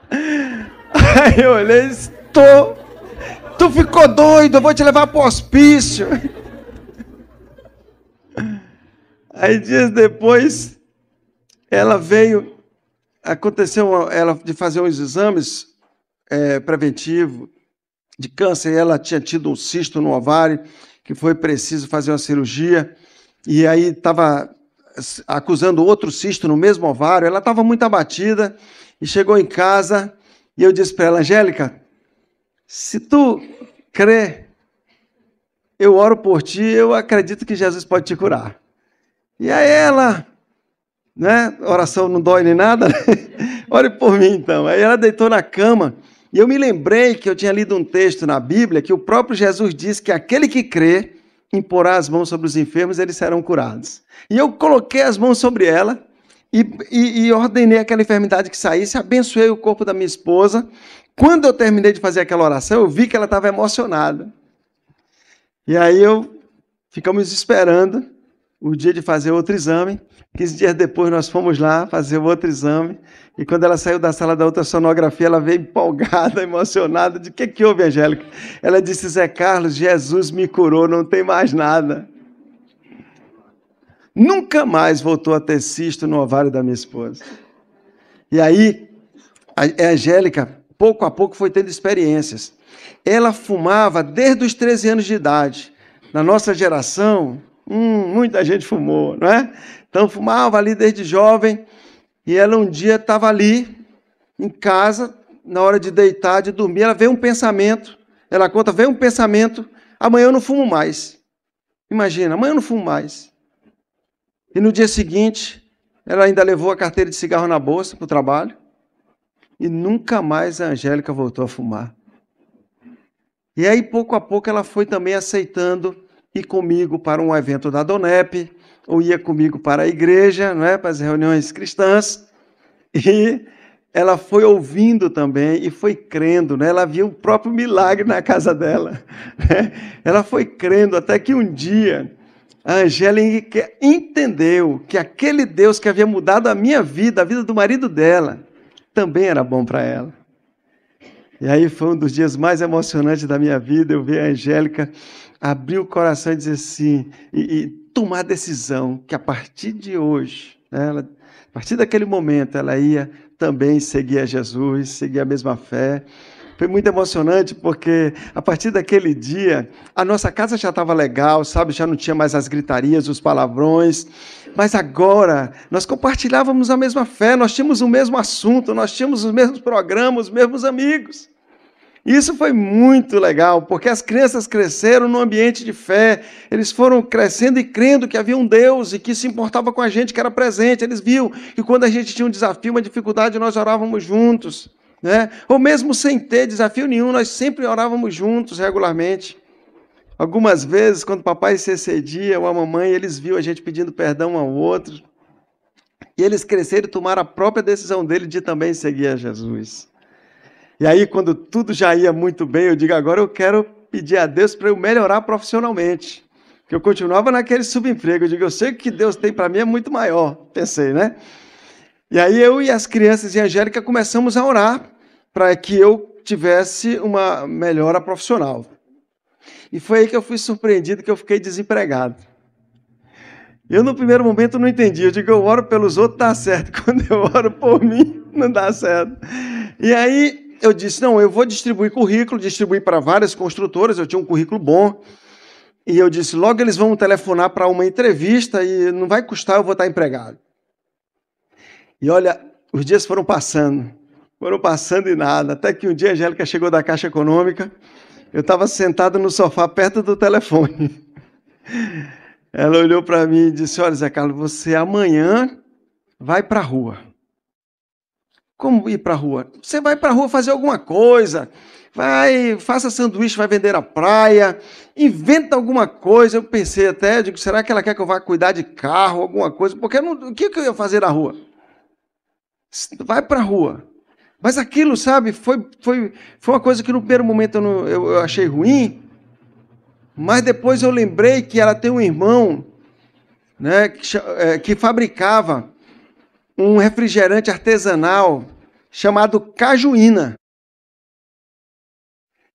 Speaker 2: Aí eu olhei e disse, tô. Tu ficou doido, eu vou te levar para o hospício. Aí dias depois, ela veio... Aconteceu ela de fazer uns exames preventivos de câncer, e ela tinha tido um cisto no ovário, que foi preciso fazer uma cirurgia, e aí estava acusando outro cisto no mesmo ovário. Ela estava muito abatida, e chegou em casa, e eu disse para ela, Angélica, se tu crê, eu oro por ti, eu acredito que Jesus pode te curar. E aí ela... né? Oração não dói nem nada, né? Ore por mim, então. Aí ela deitou na cama, e eu me lembrei que eu tinha lido um texto na Bíblia, que o próprio Jesus disse que aquele que crê, imporá as mãos sobre os enfermos, eles serão curados. E eu coloquei as mãos sobre ela, e ordenei aquela enfermidade que saísse, abençoei o corpo da minha esposa. Quando eu terminei de fazer aquela oração, eu vi que ela estava emocionada. E aí ficamos esperando o dia de fazer outro exame. 15 dias depois nós fomos lá fazer o outro exame. E quando ela saiu da sala da ultrassonografia, ela veio empolgada, emocionada. De que houve, Angélica? Ela disse, Zé Carlos, Jesus me curou, não tem mais nada. Nunca mais voltou a ter cisto no ovário da minha esposa. E aí, a Angélica, pouco a pouco, foi tendo experiências. Ela fumava desde os 13 anos de idade. Na nossa geração, muita gente fumou, não é? Então, fumava ali desde jovem. E ela um dia estava ali, em casa, na hora de deitar, de dormir. Ela veio um pensamento. Ela conta, veio um pensamento. Amanhã eu não fumo mais. Imagina, amanhã eu não fumo mais. E no dia seguinte, ela ainda levou a carteira de cigarro na bolsa para o trabalho. E nunca mais a Angélica voltou a fumar. E aí, pouco a pouco, ela foi também aceitando ir comigo para um evento da Donep, ou ia comigo para a igreja, não é? Para as reuniões cristãs. E ela foi ouvindo também e foi crendo, né? Ela viu o próprio milagre na casa dela. Né? Ela foi crendo até que um dia a Angélica entendeu que aquele Deus que havia mudado a minha vida, a vida do marido dela, também era bom para ela. E aí foi um dos dias mais emocionantes da minha vida, eu ver a Angélica abrir o coração e dizer assim, e tomar a decisão que a partir de hoje, né, a partir daquele momento, ela ia também seguir a Jesus, seguir a mesma fé. Foi muito emocionante, porque a partir daquele dia, a nossa casa já estava legal, sabe? Já não tinha mais as gritarias, os palavrões. Mas agora, nós compartilhávamos a mesma fé, nós tínhamos o mesmo assunto, nós tínhamos os mesmos programas, os mesmos amigos. E isso foi muito legal, porque as crianças cresceram num ambiente de fé, eles foram crescendo e crendo que havia um Deus e que se importava com a gente, que era presente. Eles viam que quando a gente tinha um desafio, uma dificuldade, nós orávamos juntos. Né? Ou mesmo sem ter desafio nenhum, nós sempre orávamos juntos, regularmente. Algumas vezes, quando o papai se excedia, ou a mamãe, eles viam a gente pedindo perdão um ao outro. E eles cresceram e tomaram a própria decisão dele de também seguir a Jesus. E aí, quando tudo já ia muito bem, eu digo, agora eu quero pedir a Deus para eu melhorar profissionalmente. Porque eu continuava naquele subemprego. Eu digo, eu sei que o que Deus tem para mim é muito maior. Pensei, né? E aí eu e as crianças e a Angélica começamos a orar para que eu tivesse uma melhora profissional. E foi aí que eu fui surpreendido, que eu fiquei desempregado. Eu, no primeiro momento, não entendi. Eu digo, eu oro pelos outros, dá certo. Quando eu oro por mim, não dá certo. E aí eu disse, não, eu vou distribuir currículo, distribuir para várias construtoras, eu tinha um currículo bom. E eu disse, logo eles vão telefonar para uma entrevista e não vai custar, eu vou estar empregado. E olha, os dias foram passando e nada, até que um dia a Angélica chegou da Caixa Econômica, eu estava sentado no sofá perto do telefone. Ela olhou para mim e disse, olha, Zé Carlos, você amanhã vai para a rua. Como ir para a rua? Você vai para a rua fazer alguma coisa, faça sanduíche, vai vender à praia, inventa alguma coisa. Eu pensei até, eu digo, será que ela quer que eu vá cuidar de carro, alguma coisa? Porque o que eu ia fazer na rua? Vai para a rua. Mas aquilo, sabe, foi uma coisa que no primeiro momento eu achei ruim, mas depois eu lembrei que ela tem um irmão, né, que fabricava um refrigerante artesanal chamado Cajuína,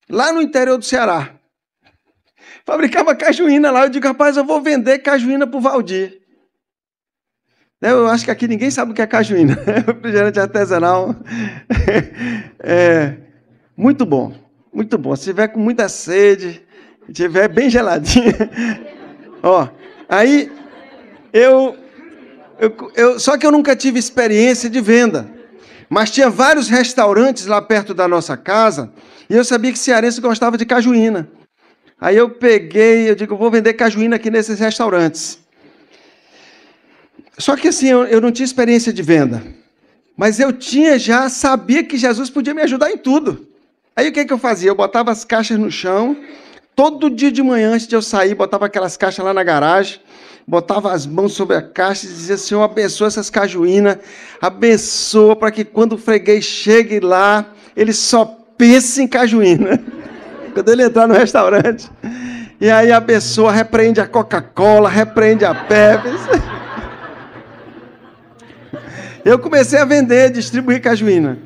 Speaker 2: lá no interior do Ceará. Fabricava cajuína lá, eu digo, rapaz, eu vou vender cajuína para o Valdir. Eu acho que aqui ninguém sabe o que é cajuína. Refrigerante artesanal. Muito bom, muito bom. Se tiver com muita sede, se tiver bem geladinha. Ó, aí só que eu nunca tive experiência de venda. Mas tinha vários restaurantes lá perto da nossa casa, e eu sabia que cearense gostava de cajuína. Aí eu digo, vou vender cajuína aqui nesses restaurantes. Só que assim, eu não tinha experiência de venda, mas eu sabia que Jesus podia me ajudar em tudo. Aí o que eu fazia? Eu botava as caixas no chão, todo dia de manhã, antes de eu sair, botava aquelas caixas lá na garagem, botava as mãos sobre a caixa e dizia, Senhor, abençoa essas cajuínas, abençoa para que quando o freguês chegue lá, ele só pense em cajuína, quando ele entrar no restaurante. E aí a pessoa repreende a Coca-Cola, repreende a Pepsi. Eu comecei a vender, distribuir cajuína.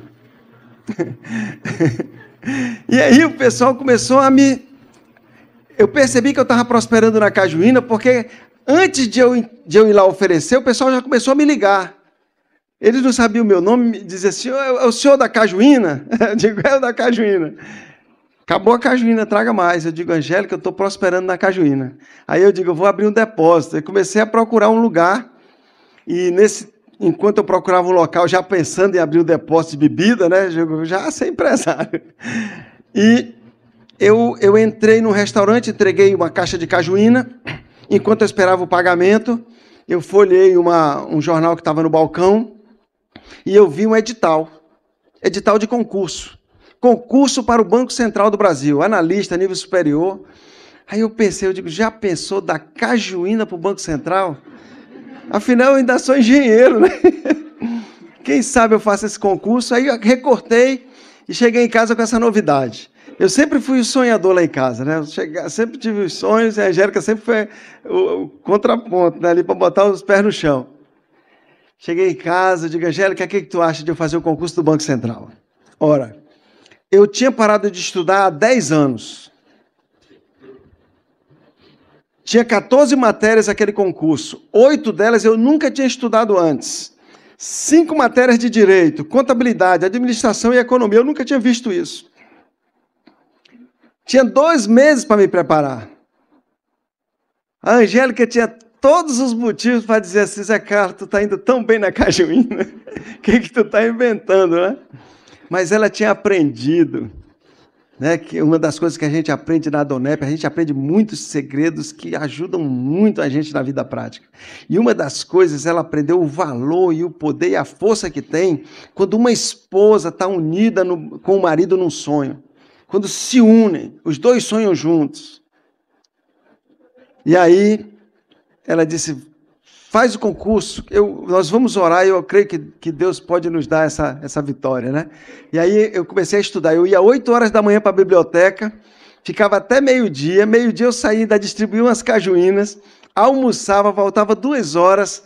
Speaker 2: E aí o pessoal começou a me... Eu percebi que eu estava prosperando na cajuína, porque antes de eu ir lá oferecer, o pessoal já começou a me ligar. Eles não sabiam o meu nome, me diziam assim, é o senhor da cajuína? Eu digo, é o da cajuína. Acabou a cajuína, traga mais. Eu digo, Angélica, eu estou prosperando na cajuína. Aí eu digo, eu vou abrir um depósito. Eu comecei a procurar um lugar, e enquanto eu procurava um local, já pensando em abrir um depósito de bebida, né? Eu já ser empresário. E eu entrei num restaurante, entreguei uma caixa de cajuína. Enquanto eu esperava o pagamento, eu folhei um jornal que estava no balcão e eu vi um edital de concurso. Concurso para o Banco Central do Brasil, analista, nível superior. Aí eu pensei, já pensou da cajuína para o Banco Central? Afinal, eu ainda sou engenheiro, né? Quem sabe eu faço esse concurso? Aí eu recortei e cheguei em casa com essa novidade. Eu sempre fui o sonhador lá em casa, né? Sempre tive os sonhos, e a Angélica sempre foi o contraponto, né? Ali para botar os pés no chão. Cheguei em casa, digo, Angélica, o que tu acha de eu fazer o concurso do Banco Central? Ora, eu tinha parado de estudar há 10 anos. Tinha 14 matérias aquele concurso. 8 delas eu nunca tinha estudado antes. 5 matérias de direito, contabilidade, administração e economia. Eu nunca tinha visto isso. Tinha 2 meses para me preparar. A Angélica tinha todos os motivos para dizer assim, Zé Carlos, tu está indo tão bem na cajuína. O que tu está inventando, né? Mas ela tinha aprendido, né, que uma das coisas que a gente aprende na Donep, a gente aprende muitos segredos que ajudam muito a gente na vida prática. E uma das coisas, ela aprendeu o valor e o poder e a força que tem quando uma esposa está unida com o marido num sonho. Quando se unem, os dois sonham juntos. E aí, ela disse, faz o concurso, nós vamos orar e eu creio que Deus pode nos dar essa vitória, né? E aí eu comecei a estudar, eu ia 8 horas da manhã para a biblioteca, ficava até meio-dia eu saía, ainda distribuía umas cajuínas, almoçava, voltava 2 horas,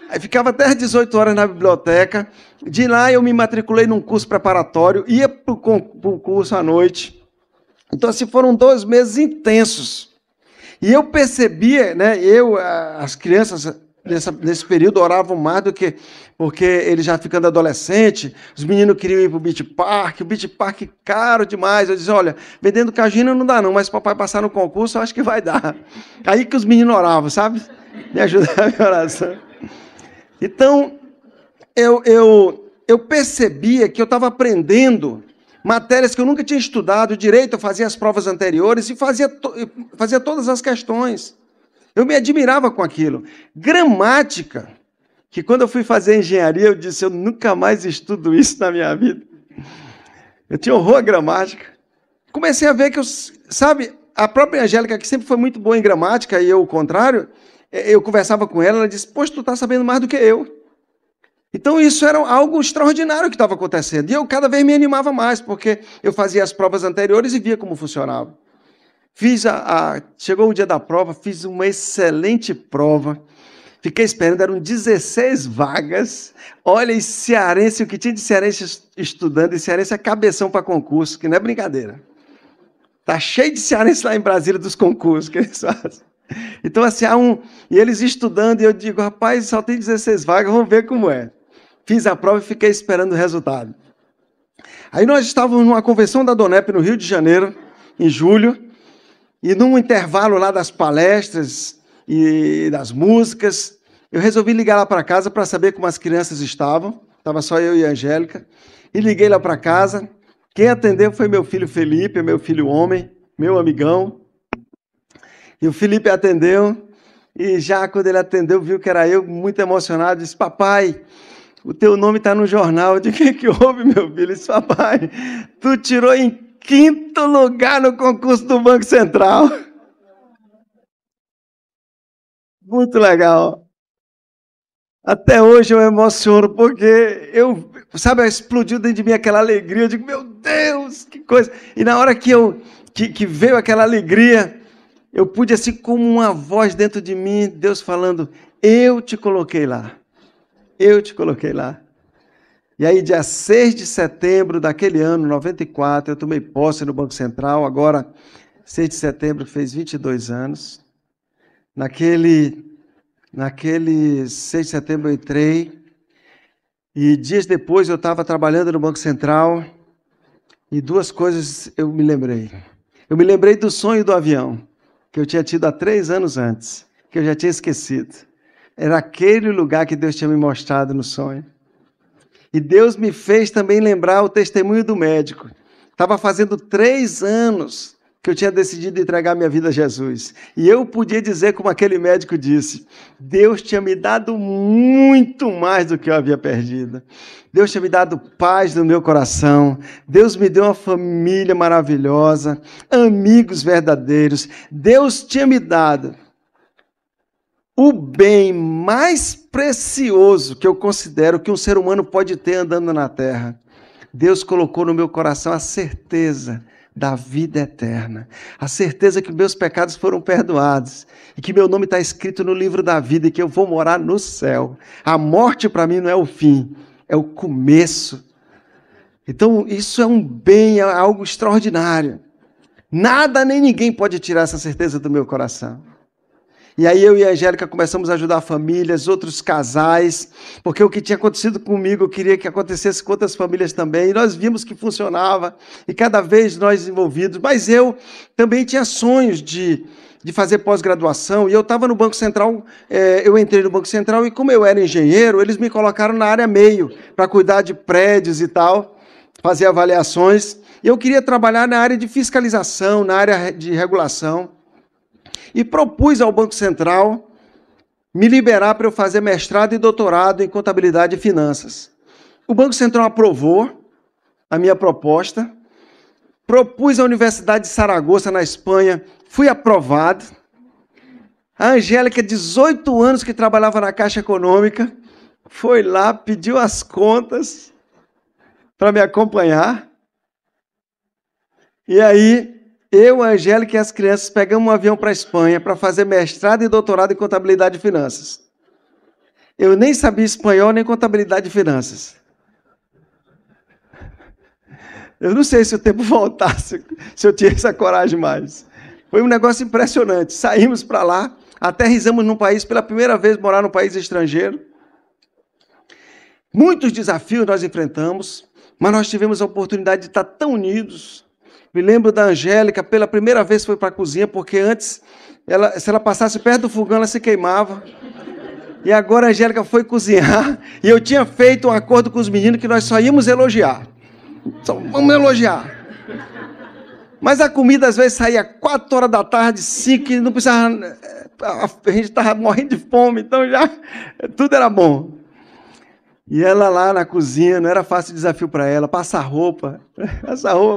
Speaker 2: aí ficava até às 18 horas na biblioteca, de lá eu me matriculei num curso preparatório, ia para o curso à noite. Então, assim, foram 2 meses intensos. E eu percebia, né, as crianças nesse período oravam mais do que... Porque eles já ficando adolescente, os meninos queriam ir para o Beach Park, caro demais. Eu disse, olha, vendendo cajuína não dá não, mas se o papai passar no concurso, eu acho que vai dar. Aí que os meninos oravam, sabe? Me ajudaram a minha oração. Então, eu percebia que eu estava aprendendo matérias que eu nunca tinha estudado direito, eu fazia as provas anteriores e fazia todas as questões. Eu me admirava com aquilo. Gramática, que quando eu fui fazer engenharia, eu disse, eu nunca mais estudo isso na minha vida. Eu tinha horror à gramática. Comecei a ver que sabe, a própria Angélica, que sempre foi muito boa em gramática, e eu o contrário, eu conversava com ela, ela disse, poxa, tu está sabendo mais do que eu. Então, isso era algo extraordinário que estava acontecendo. E eu cada vez me animava mais, porque eu fazia as provas anteriores e via como funcionava. Chegou o dia da prova, fiz uma excelente prova. Fiquei esperando, eram 16 vagas. Olha, e cearense, o que tinha de cearense estudando, e cearense é cabeção para concurso, que não é brincadeira. Está cheio de cearense lá em Brasília dos concursos que eles fazem. Então, assim, e eles estudando, e eu digo, rapaz, só tem 16 vagas, vamos ver como é. Fiz a prova e fiquei esperando o resultado. Aí nós estávamos numa convenção da Donep no Rio de Janeiro, em julho, e num intervalo lá das palestras e das músicas, eu resolvi ligar lá para casa para saber como as crianças estavam. Estava só eu e a Angélica. E liguei lá para casa. Quem atendeu foi meu filho Felipe, meu filho homem, meu amigão. E o Felipe atendeu, e já quando ele atendeu, viu que era eu, muito emocionado, disse, papai, o teu nome está no jornal. Eu disse, o que houve, meu filho? Ele disse, papai, tu tirou em 5º lugar no concurso do Banco Central. Muito legal. Até hoje eu emociono, porque sabe, explodiu dentro de mim aquela alegria. Eu digo, meu Deus, que coisa. E na hora que veio aquela alegria, eu pude, assim como uma voz dentro de mim, Deus falando, eu te coloquei lá. Eu te coloquei lá. E aí, dia 6 de setembro daquele ano, 94, eu tomei posse no Banco Central. Agora, 6 de setembro fez 22 anos. Naquele 6 de setembro eu entrei. E dias depois eu estava trabalhando no Banco Central. E duas coisas eu me lembrei. Eu me lembrei do sonho do avião, que eu tinha tido há 3 anos antes, que eu já tinha esquecido. Era aquele lugar que Deus tinha me mostrado no sonho. E Deus me fez também lembrar o testemunho do médico. Estava fazendo 3 anos que eu tinha decidido entregar minha vida a Jesus. E eu podia dizer, como aquele médico disse, Deus tinha me dado muito mais do que eu havia perdido. Deus tinha me dado paz no meu coração. Deus me deu uma família maravilhosa, amigos verdadeiros. Deus tinha me dado o bem mais precioso que eu considero que um ser humano pode ter andando na terra. Deus colocou no meu coração a certeza da vida eterna. A certeza que meus pecados foram perdoados e que meu nome está escrito no livro da vida e que eu vou morar no céu. A morte para mim não é o fim, é o começo. Então isso é um bem, é algo extraordinário. Nada nem ninguém pode tirar essa certeza do meu coração. E aí eu e a Angélica começamos a ajudar famílias, outros casais, porque o que tinha acontecido comigo eu queria que acontecesse com outras famílias também, e nós vimos que funcionava, e cada vez nós envolvidos, mas eu também tinha sonhos de fazer pós-graduação, e eu estava no Banco Central, eu entrei no Banco Central, e como eu era engenheiro, eles me colocaram na área meio, para cuidar de prédios e tal, fazer avaliações, e eu queria trabalhar na área de fiscalização, na área de regulação, e propus ao Banco Central me liberar para eu fazer mestrado e doutorado em contabilidade e finanças. O Banco Central aprovou a minha proposta, propus à Universidade de Saragoça, na Espanha, fui aprovado. A Angélica, 18 anos que trabalhava na Caixa Econômica, foi lá, pediu as contas para me acompanhar. E aí, eu, a Angélica e as crianças pegamos um avião para a Espanha para fazer mestrado e doutorado em contabilidade e finanças. Eu nem sabia espanhol nem contabilidade e finanças. Eu não sei se o tempo voltasse, se eu tinha essa coragem mais. Foi um negócio impressionante. Saímos para lá, aterrissamos num país, pela primeira vez morar num país estrangeiro. Muitos desafios nós enfrentamos, mas nós tivemos a oportunidade de estar tão unidos. Me lembro da Angélica, pela primeira vez foi para a cozinha, porque antes, se ela passasse perto do fogão, ela se queimava. E agora a Angélica foi cozinhar, e eu tinha feito um acordo com os meninos que nós só íamos elogiar. Só vamos elogiar. Mas a comida às vezes saía 4 horas da tarde, 5, e não precisava. A gente estava morrendo de fome, então já tudo era bom. E ela lá na cozinha, não era fácil desafio para ela, passar roupa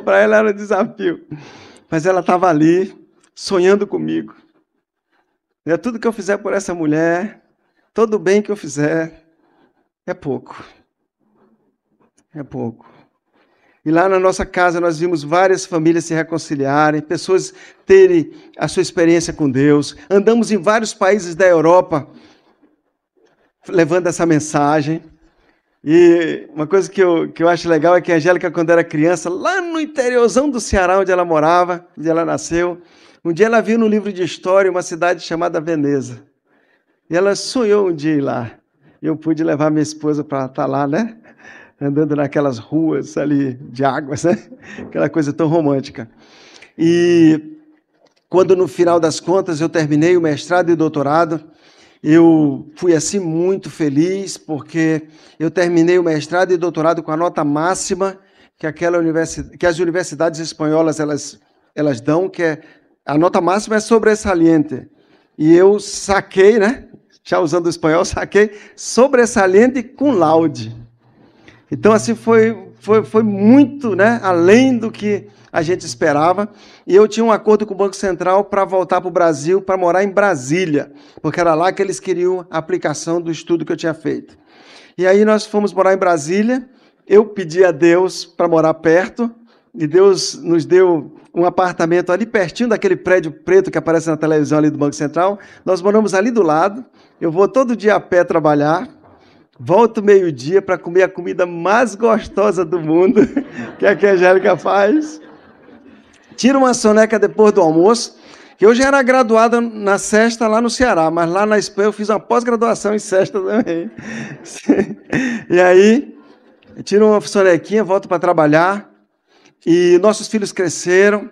Speaker 2: para ela era um desafio. Mas ela estava ali, sonhando comigo. E tudo que eu fizer por essa mulher, todo o bem que eu fizer, é pouco. É pouco. E lá na nossa casa nós vimos várias famílias se reconciliarem, pessoas terem a sua experiência com Deus. Andamos em vários países da Europa, levando essa mensagem. E uma coisa que eu acho legal é que a Angélica, quando era criança, lá no interiorzão do Ceará, onde ela morava, onde ela nasceu, um dia ela viu no livro de história uma cidade chamada Veneza. E ela sonhou um dia ir lá. E eu pude levar minha esposa para estar lá, né? Andando naquelas ruas ali de águas, né? Aquela coisa tão romântica. E quando no final das contas eu terminei o mestrado e o doutorado, eu fui assim muito feliz, porque eu terminei o mestrado e doutorado com a nota máxima que as universidades espanholas elas dão, que é a nota máxima é sobressalente. E eu saquei, né? Já usando o espanhol, saquei sobressalente com laude. Então, assim, foi muito, né, além do que a gente esperava. E eu tinha um acordo com o Banco Central para voltar para o Brasil, para morar em Brasília, porque era lá que eles queriam a aplicação do estudo que eu tinha feito. E aí nós fomos morar em Brasília, eu pedi a Deus para morar perto, e Deus nos deu um apartamento ali pertinho daquele prédio preto que aparece na televisão ali do Banco Central. Nós moramos ali do lado. Eu vou todo dia a pé trabalhar, volto meio-dia para comer a comida mais gostosa do mundo, que é a que a Angélica faz. Tiro uma soneca depois do almoço, que eu já era graduada na Sesta lá no Ceará, mas lá na Espanha eu fiz uma pós-graduação em Sesta também. E aí, eu tiro uma sonequinha, volto para trabalhar, e nossos filhos cresceram,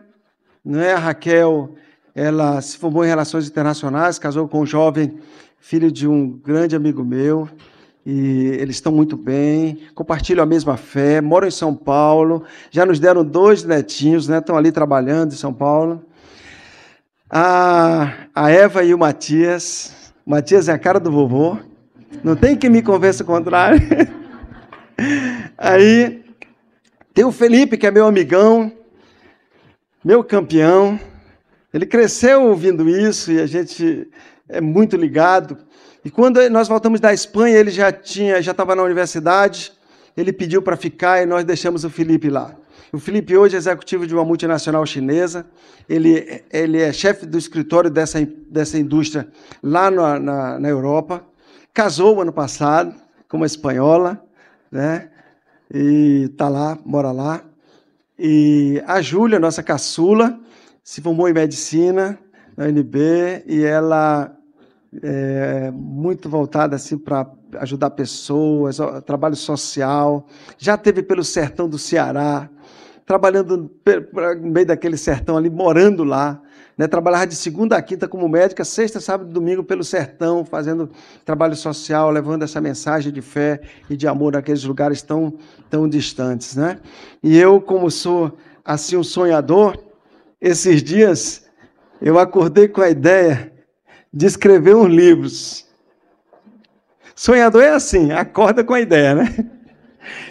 Speaker 2: né? A Raquel, ela se formou em Relações Internacionais, casou com um jovem filho de um grande amigo meu, e eles estão muito bem, compartilham a mesma fé, moram em São Paulo, já nos deram 2 netinhos, né? Estão ali trabalhando em São Paulo. A Eva e o Matias. O Matias é a cara do vovô, não tem quem me convença o contrário. Aí tem o Felipe, que é meu amigão, meu campeão. Ele cresceu ouvindo isso e a gente é muito ligado. E quando nós voltamos da Espanha, ele já estava na universidade, ele pediu para ficar e nós deixamos o Felipe lá. O Felipe hoje é executivo de uma multinacional chinesa, ele é chefe do escritório dessa indústria lá na Europa, casou ano passado com uma espanhola, né? E está lá, mora lá. E a Júlia, nossa caçula, se formou em medicina na UNB e ela é muito voltada assim, para ajudar pessoas, trabalho social. Já esteve pelo sertão do Ceará, trabalhando no meio daquele sertão ali, morando lá. Né? Trabalhava de segunda a quinta como médica, sexta, sábado e domingo pelo sertão, fazendo trabalho social, levando essa mensagem de fé e de amor naqueles lugares tão distantes. Né? E eu, como sou assim um sonhador, esses dias eu acordei com a ideia de escrever uns livros. Sonhador é assim, acorda com a ideia, né?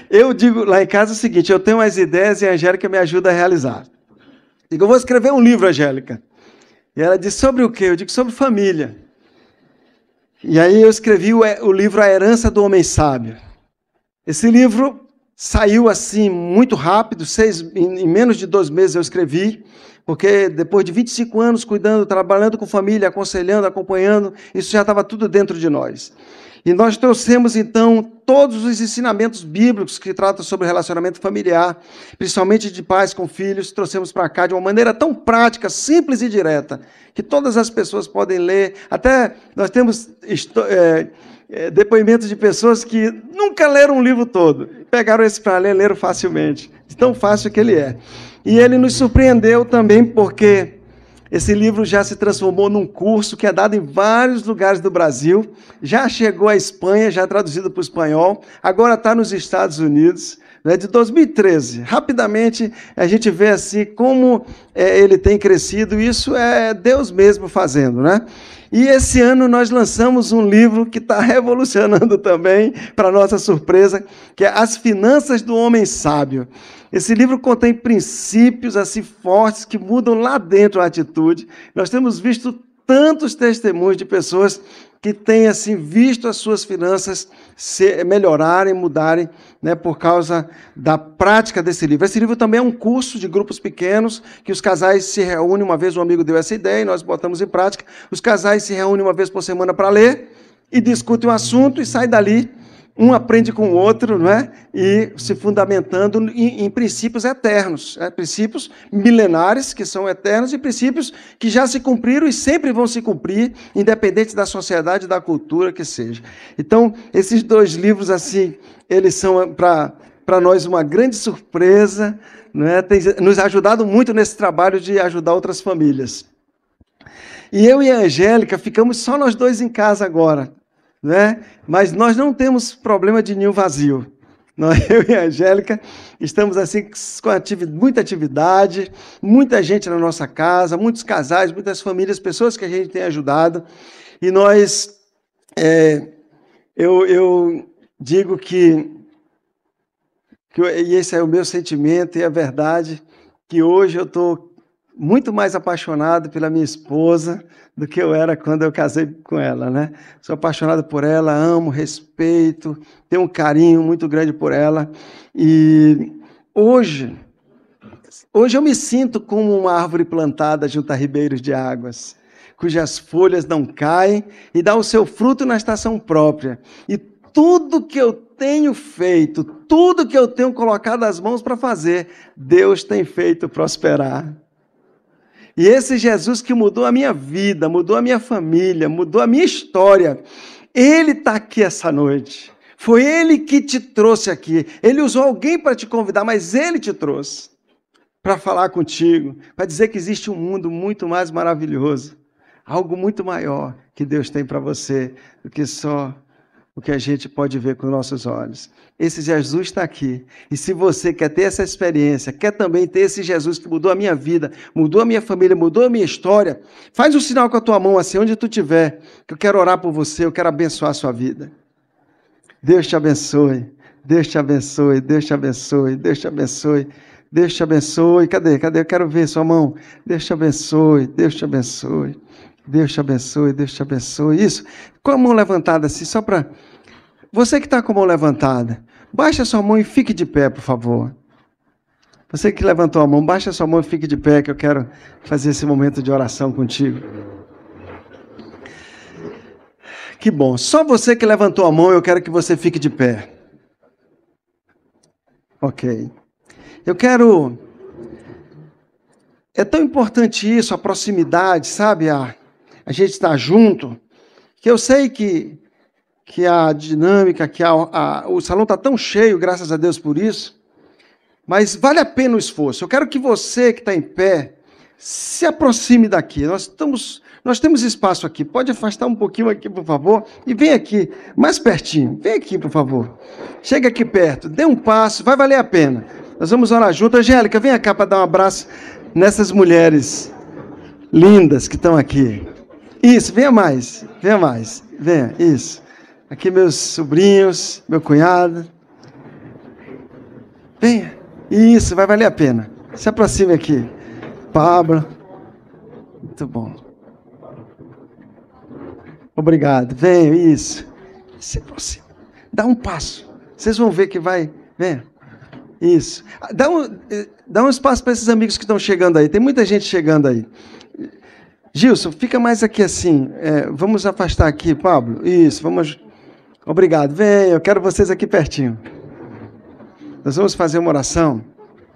Speaker 2: Eu digo lá em casa o seguinte, eu tenho umas ideias e a Angélica me ajuda a realizar. Digo, eu vou escrever um livro, Angélica. E ela disse, sobre o quê? Eu digo, sobre família. E aí eu escrevi o livro A Herança do Homem Sábio. Esse livro saiu assim muito rápido, em menos de 2 meses eu escrevi, porque depois de 25 anos cuidando, trabalhando com família, aconselhando, acompanhando, isso já estava tudo dentro de nós. E nós trouxemos, então, todos os ensinamentos bíblicos que tratam sobre relacionamento familiar, principalmente de pais com filhos, trouxemos para cá de uma maneira tão prática, simples e direta, que todas as pessoas podem ler. Até nós temos depoimentos de pessoas que nunca leram um livro todo. Pegaram esse para ler, leram facilmente. De tão fácil que ele é. E ele nos surpreendeu também porque esse livro já se transformou num curso que é dado em vários lugares do Brasil, já chegou à Espanha, já traduzido para o espanhol, agora está nos Estados Unidos, né, de 2013. Rapidamente a gente vê assim como ele tem crescido, e isso é Deus mesmo fazendo, né? E esse ano nós lançamos um livro que está revolucionando também, para nossa surpresa, que é As Finanças do Homem Sábio. Esse livro contém princípios assim fortes que mudam lá dentro a atitude. Nós temos visto tantos testemunhos de pessoas que têm assim visto as suas finanças melhorarem, mudarem, né, por causa da prática desse livro. Esse livro também é um curso de grupos pequenos, que os casais se reúnem, uma vez um amigo deu essa ideia e nós botamos em prática. Os casais se reúnem uma vez por semana para ler e discutem um assunto e saem dali. Um aprende com o outro, não é? E se fundamentando em princípios eternos, princípios milenares que são eternos e princípios que já se cumpriram e sempre vão se cumprir, independente da sociedade e da cultura que seja. Então, esses 2 livros, assim, eles são para nós uma grande surpresa, não é? Tem nos ajudado muito nesse trabalho de ajudar outras famílias. E eu e a Angélica ficamos só nós 2 em casa agora. Né? Mas nós não temos problema de ninho vazio. Eu e a Angélica estamos assim com muita atividade, muita gente na nossa casa, muitos casais, muitas famílias, pessoas que a gente tem ajudado. E nós, eu digo que e esse é o meu sentimento e a verdade, que hoje eu estou muito mais apaixonado pela minha esposa do que eu era quando eu casei com ela, né? Sou apaixonado por ela, amo, respeito, tenho um carinho muito grande por ela. E hoje, Hoje eu me sinto como uma árvore plantada junto a ribeiros de águas, cujas folhas não caem e dá o seu fruto na estação própria. E tudo que eu tenho feito, tudo que eu tenho colocado as mãos para fazer, Deus tem feito prosperar. E esse Jesus que mudou a minha vida, mudou a minha família, mudou a minha história, Ele está aqui essa noite. Foi Ele que te trouxe aqui. Ele usou alguém para te convidar, mas Ele te trouxe para falar contigo, para dizer que existe um mundo muito mais maravilhoso, algo muito maior que Deus tem para você do que só o que a gente pode ver com nossos olhos. Esse Jesus está aqui. E se você quer ter essa experiência, quer também ter esse Jesus que mudou a minha vida, mudou a minha família, mudou a minha história, faz um sinal com a tua mão, assim, onde tu estiver, que eu quero orar por você, eu quero abençoar a sua vida. Deus te abençoe, Deus te abençoe, Deus te abençoe, Deus te abençoe, Deus te abençoe. Cadê? Eu quero ver sua mão. Deus te abençoe, Deus te abençoe. Deus te abençoe, Deus te abençoe. Isso, com a mão levantada assim, só para... Você que está com a mão levantada, baixa a sua mão e fique de pé, por favor. Você que levantou a mão, baixa a sua mão e fique de pé, que eu quero fazer esse momento de oração contigo. Que bom, só você que levantou a mão, eu quero que você fique de pé. Ok. Eu quero... É tão importante isso, a proximidade, sabe? A gente estar junto, que eu sei que a dinâmica, o salão está tão cheio, graças a Deus por isso, mas vale a pena o esforço. Eu quero que você que está em pé se aproxime daqui. Nós temos espaço aqui. Pode afastar um pouquinho aqui, por favor, e vem aqui, mais pertinho. Vem aqui, por favor. Chega aqui perto, dê um passo, vai valer a pena. Nós vamos orar junto. Angélica, vem cá para dar um abraço nessas mulheres lindas que estão aqui. Isso, venha mais, venha, isso. Aqui meus sobrinhos, meu cunhado. Venha, isso, vai valer a pena. Se aproxime aqui. Pablo, muito bom. Obrigado, venha, isso. Se aproxime, dá um passo. Vocês vão ver que vai, venha. Isso. Dá um espaço para esses amigos que estão chegando aí. Tem muita gente chegando aí. Gilson, fica mais aqui assim. Vamos afastar aqui, Pablo. Isso, vamos. Obrigado. Vem, eu quero vocês aqui pertinho. Nós vamos fazer uma oração.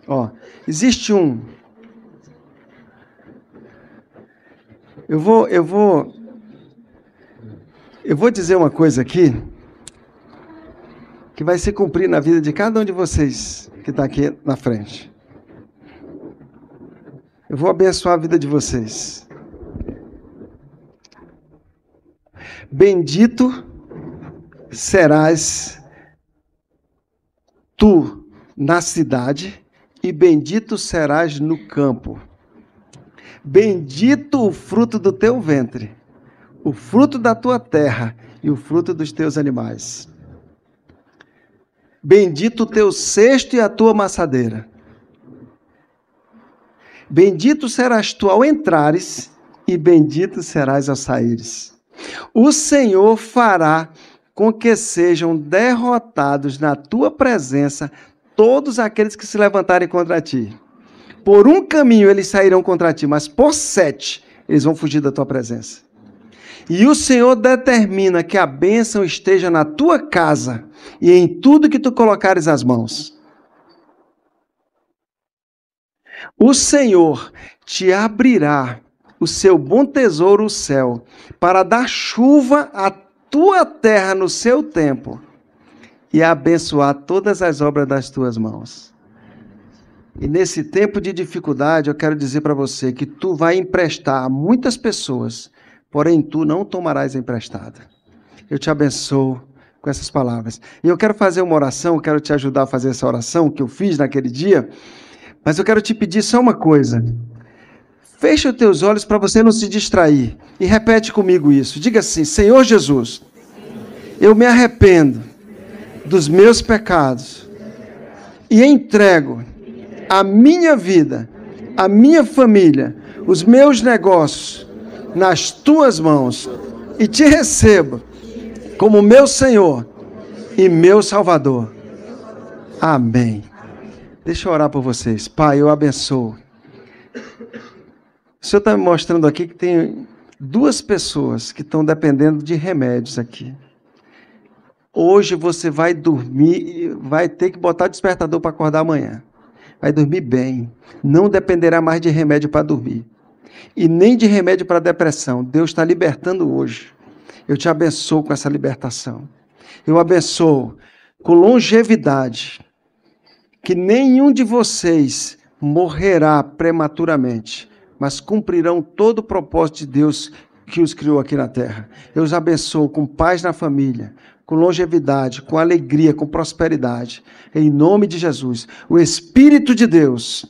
Speaker 2: Ó, existe um. Eu vou dizer uma coisa aqui que vai se cumprir na vida de cada um de vocês que está aqui na frente. Eu vou abençoar a vida de vocês. Bendito serás tu na cidade e bendito serás no campo. Bendito o fruto do teu ventre, o fruto da tua terra e o fruto dos teus animais. Bendito o teu cesto e a tua amassadeira. Bendito serás tu ao entrares e bendito serás ao saíres. O Senhor fará com que sejam derrotados na tua presença todos aqueles que se levantarem contra ti. Por um caminho eles sairão contra ti, mas por 7 eles vão fugir da tua presença. E o Senhor determina que a bênção esteja na tua casa e em tudo que tu colocares as mãos. O Senhor te abrirá o seu bom tesouro, o céu, para dar chuva à tua terra no seu tempo e abençoar todas as obras das tuas mãos. E nesse tempo de dificuldade, eu quero dizer para você que tu vai emprestar a muitas pessoas, porém tu não tomarás emprestado. Eu te abençoo com essas palavras. E eu quero fazer uma oração, eu quero te ajudar a fazer essa oração que eu fiz naquele dia, mas eu quero te pedir só uma coisa. Fecha os teus olhos para você não se distrair e repete comigo isso. Diga assim: Senhor Jesus, eu me arrependo dos meus pecados e entrego a minha vida, a minha família, os meus negócios nas tuas mãos e te recebo como meu Senhor e meu Salvador. Amém. Deixa eu orar por vocês. Pai, eu abençoo. O Senhor está me mostrando aqui que tem 2 pessoas que estão dependendo de remédios aqui. Hoje você vai dormir, vai ter que botar despertador para acordar amanhã. Vai dormir bem. Não dependerá mais de remédio para dormir. E nem de remédio para depressão. Deus está libertando hoje. Eu te abençoo com essa libertação. Eu abençoo com longevidade. Que nenhum de vocês morrerá prematuramente, mas cumprirão todo o propósito de Deus que os criou aqui na terra. Eu os abençoo com paz na família, com longevidade, com alegria, com prosperidade. Em nome de Jesus. O Espírito de Deus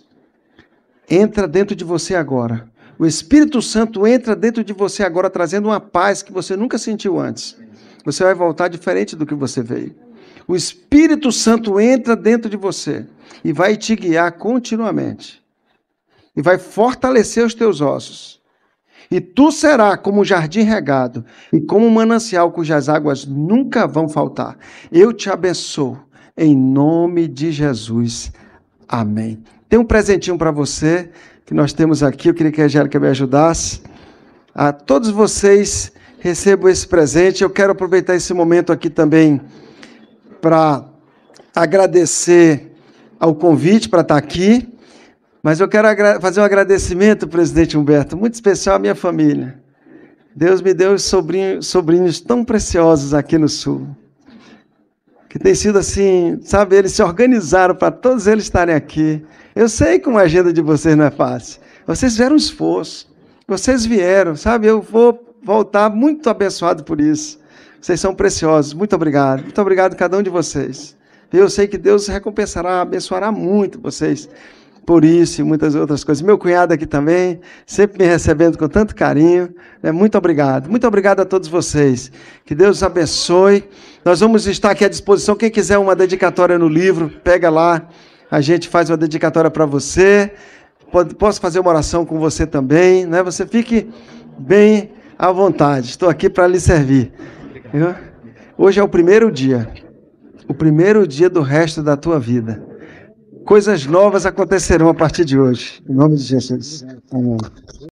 Speaker 2: entra dentro de você agora. O Espírito Santo entra dentro de você agora, trazendo uma paz que você nunca sentiu antes. Você vai voltar diferente do que você veio. O Espírito Santo entra dentro de você e vai te guiar continuamente. E vai fortalecer os teus ossos. E tu serás como um jardim regado e como um manancial cujas águas nunca vão faltar. Eu te abençoo em nome de Jesus. Amém. Tem um presentinho para você que nós temos aqui. Eu queria que a Angélica me ajudasse. A todos vocês recebam esse presente. Eu quero aproveitar esse momento aqui também para agradecer ao convite para estar aqui. Mas eu quero fazer um agradecimento, presidente Humberto, muito especial à minha família. Deus me deu sobrinhos tão preciosos aqui no Sul. Que tem sido assim, sabe, eles se organizaram para todos eles estarem aqui. Eu sei que uma agenda de vocês não é fácil. Vocês fizeram um esforço. Vocês vieram, sabe, eu vou voltar muito abençoado por isso. Vocês são preciosos. Muito obrigado. Muito obrigado a cada um de vocês. Eu sei que Deus recompensará, abençoará muito vocês por isso e muitas outras coisas. Meu cunhado aqui também, sempre me recebendo com tanto carinho. Muito obrigado. Muito obrigado a todos vocês. Que Deus os abençoe. Nós vamos estar aqui à disposição. Quem quiser uma dedicatória no livro, pega lá. A gente faz uma dedicatória para você. Posso fazer uma oração com você também, né? Você fique bem à vontade. Estou aqui para lhe servir. Hoje é o primeiro dia. O primeiro dia do resto da tua vida. Coisas novas acontecerão a partir de hoje. Em nome de Jesus. Amém.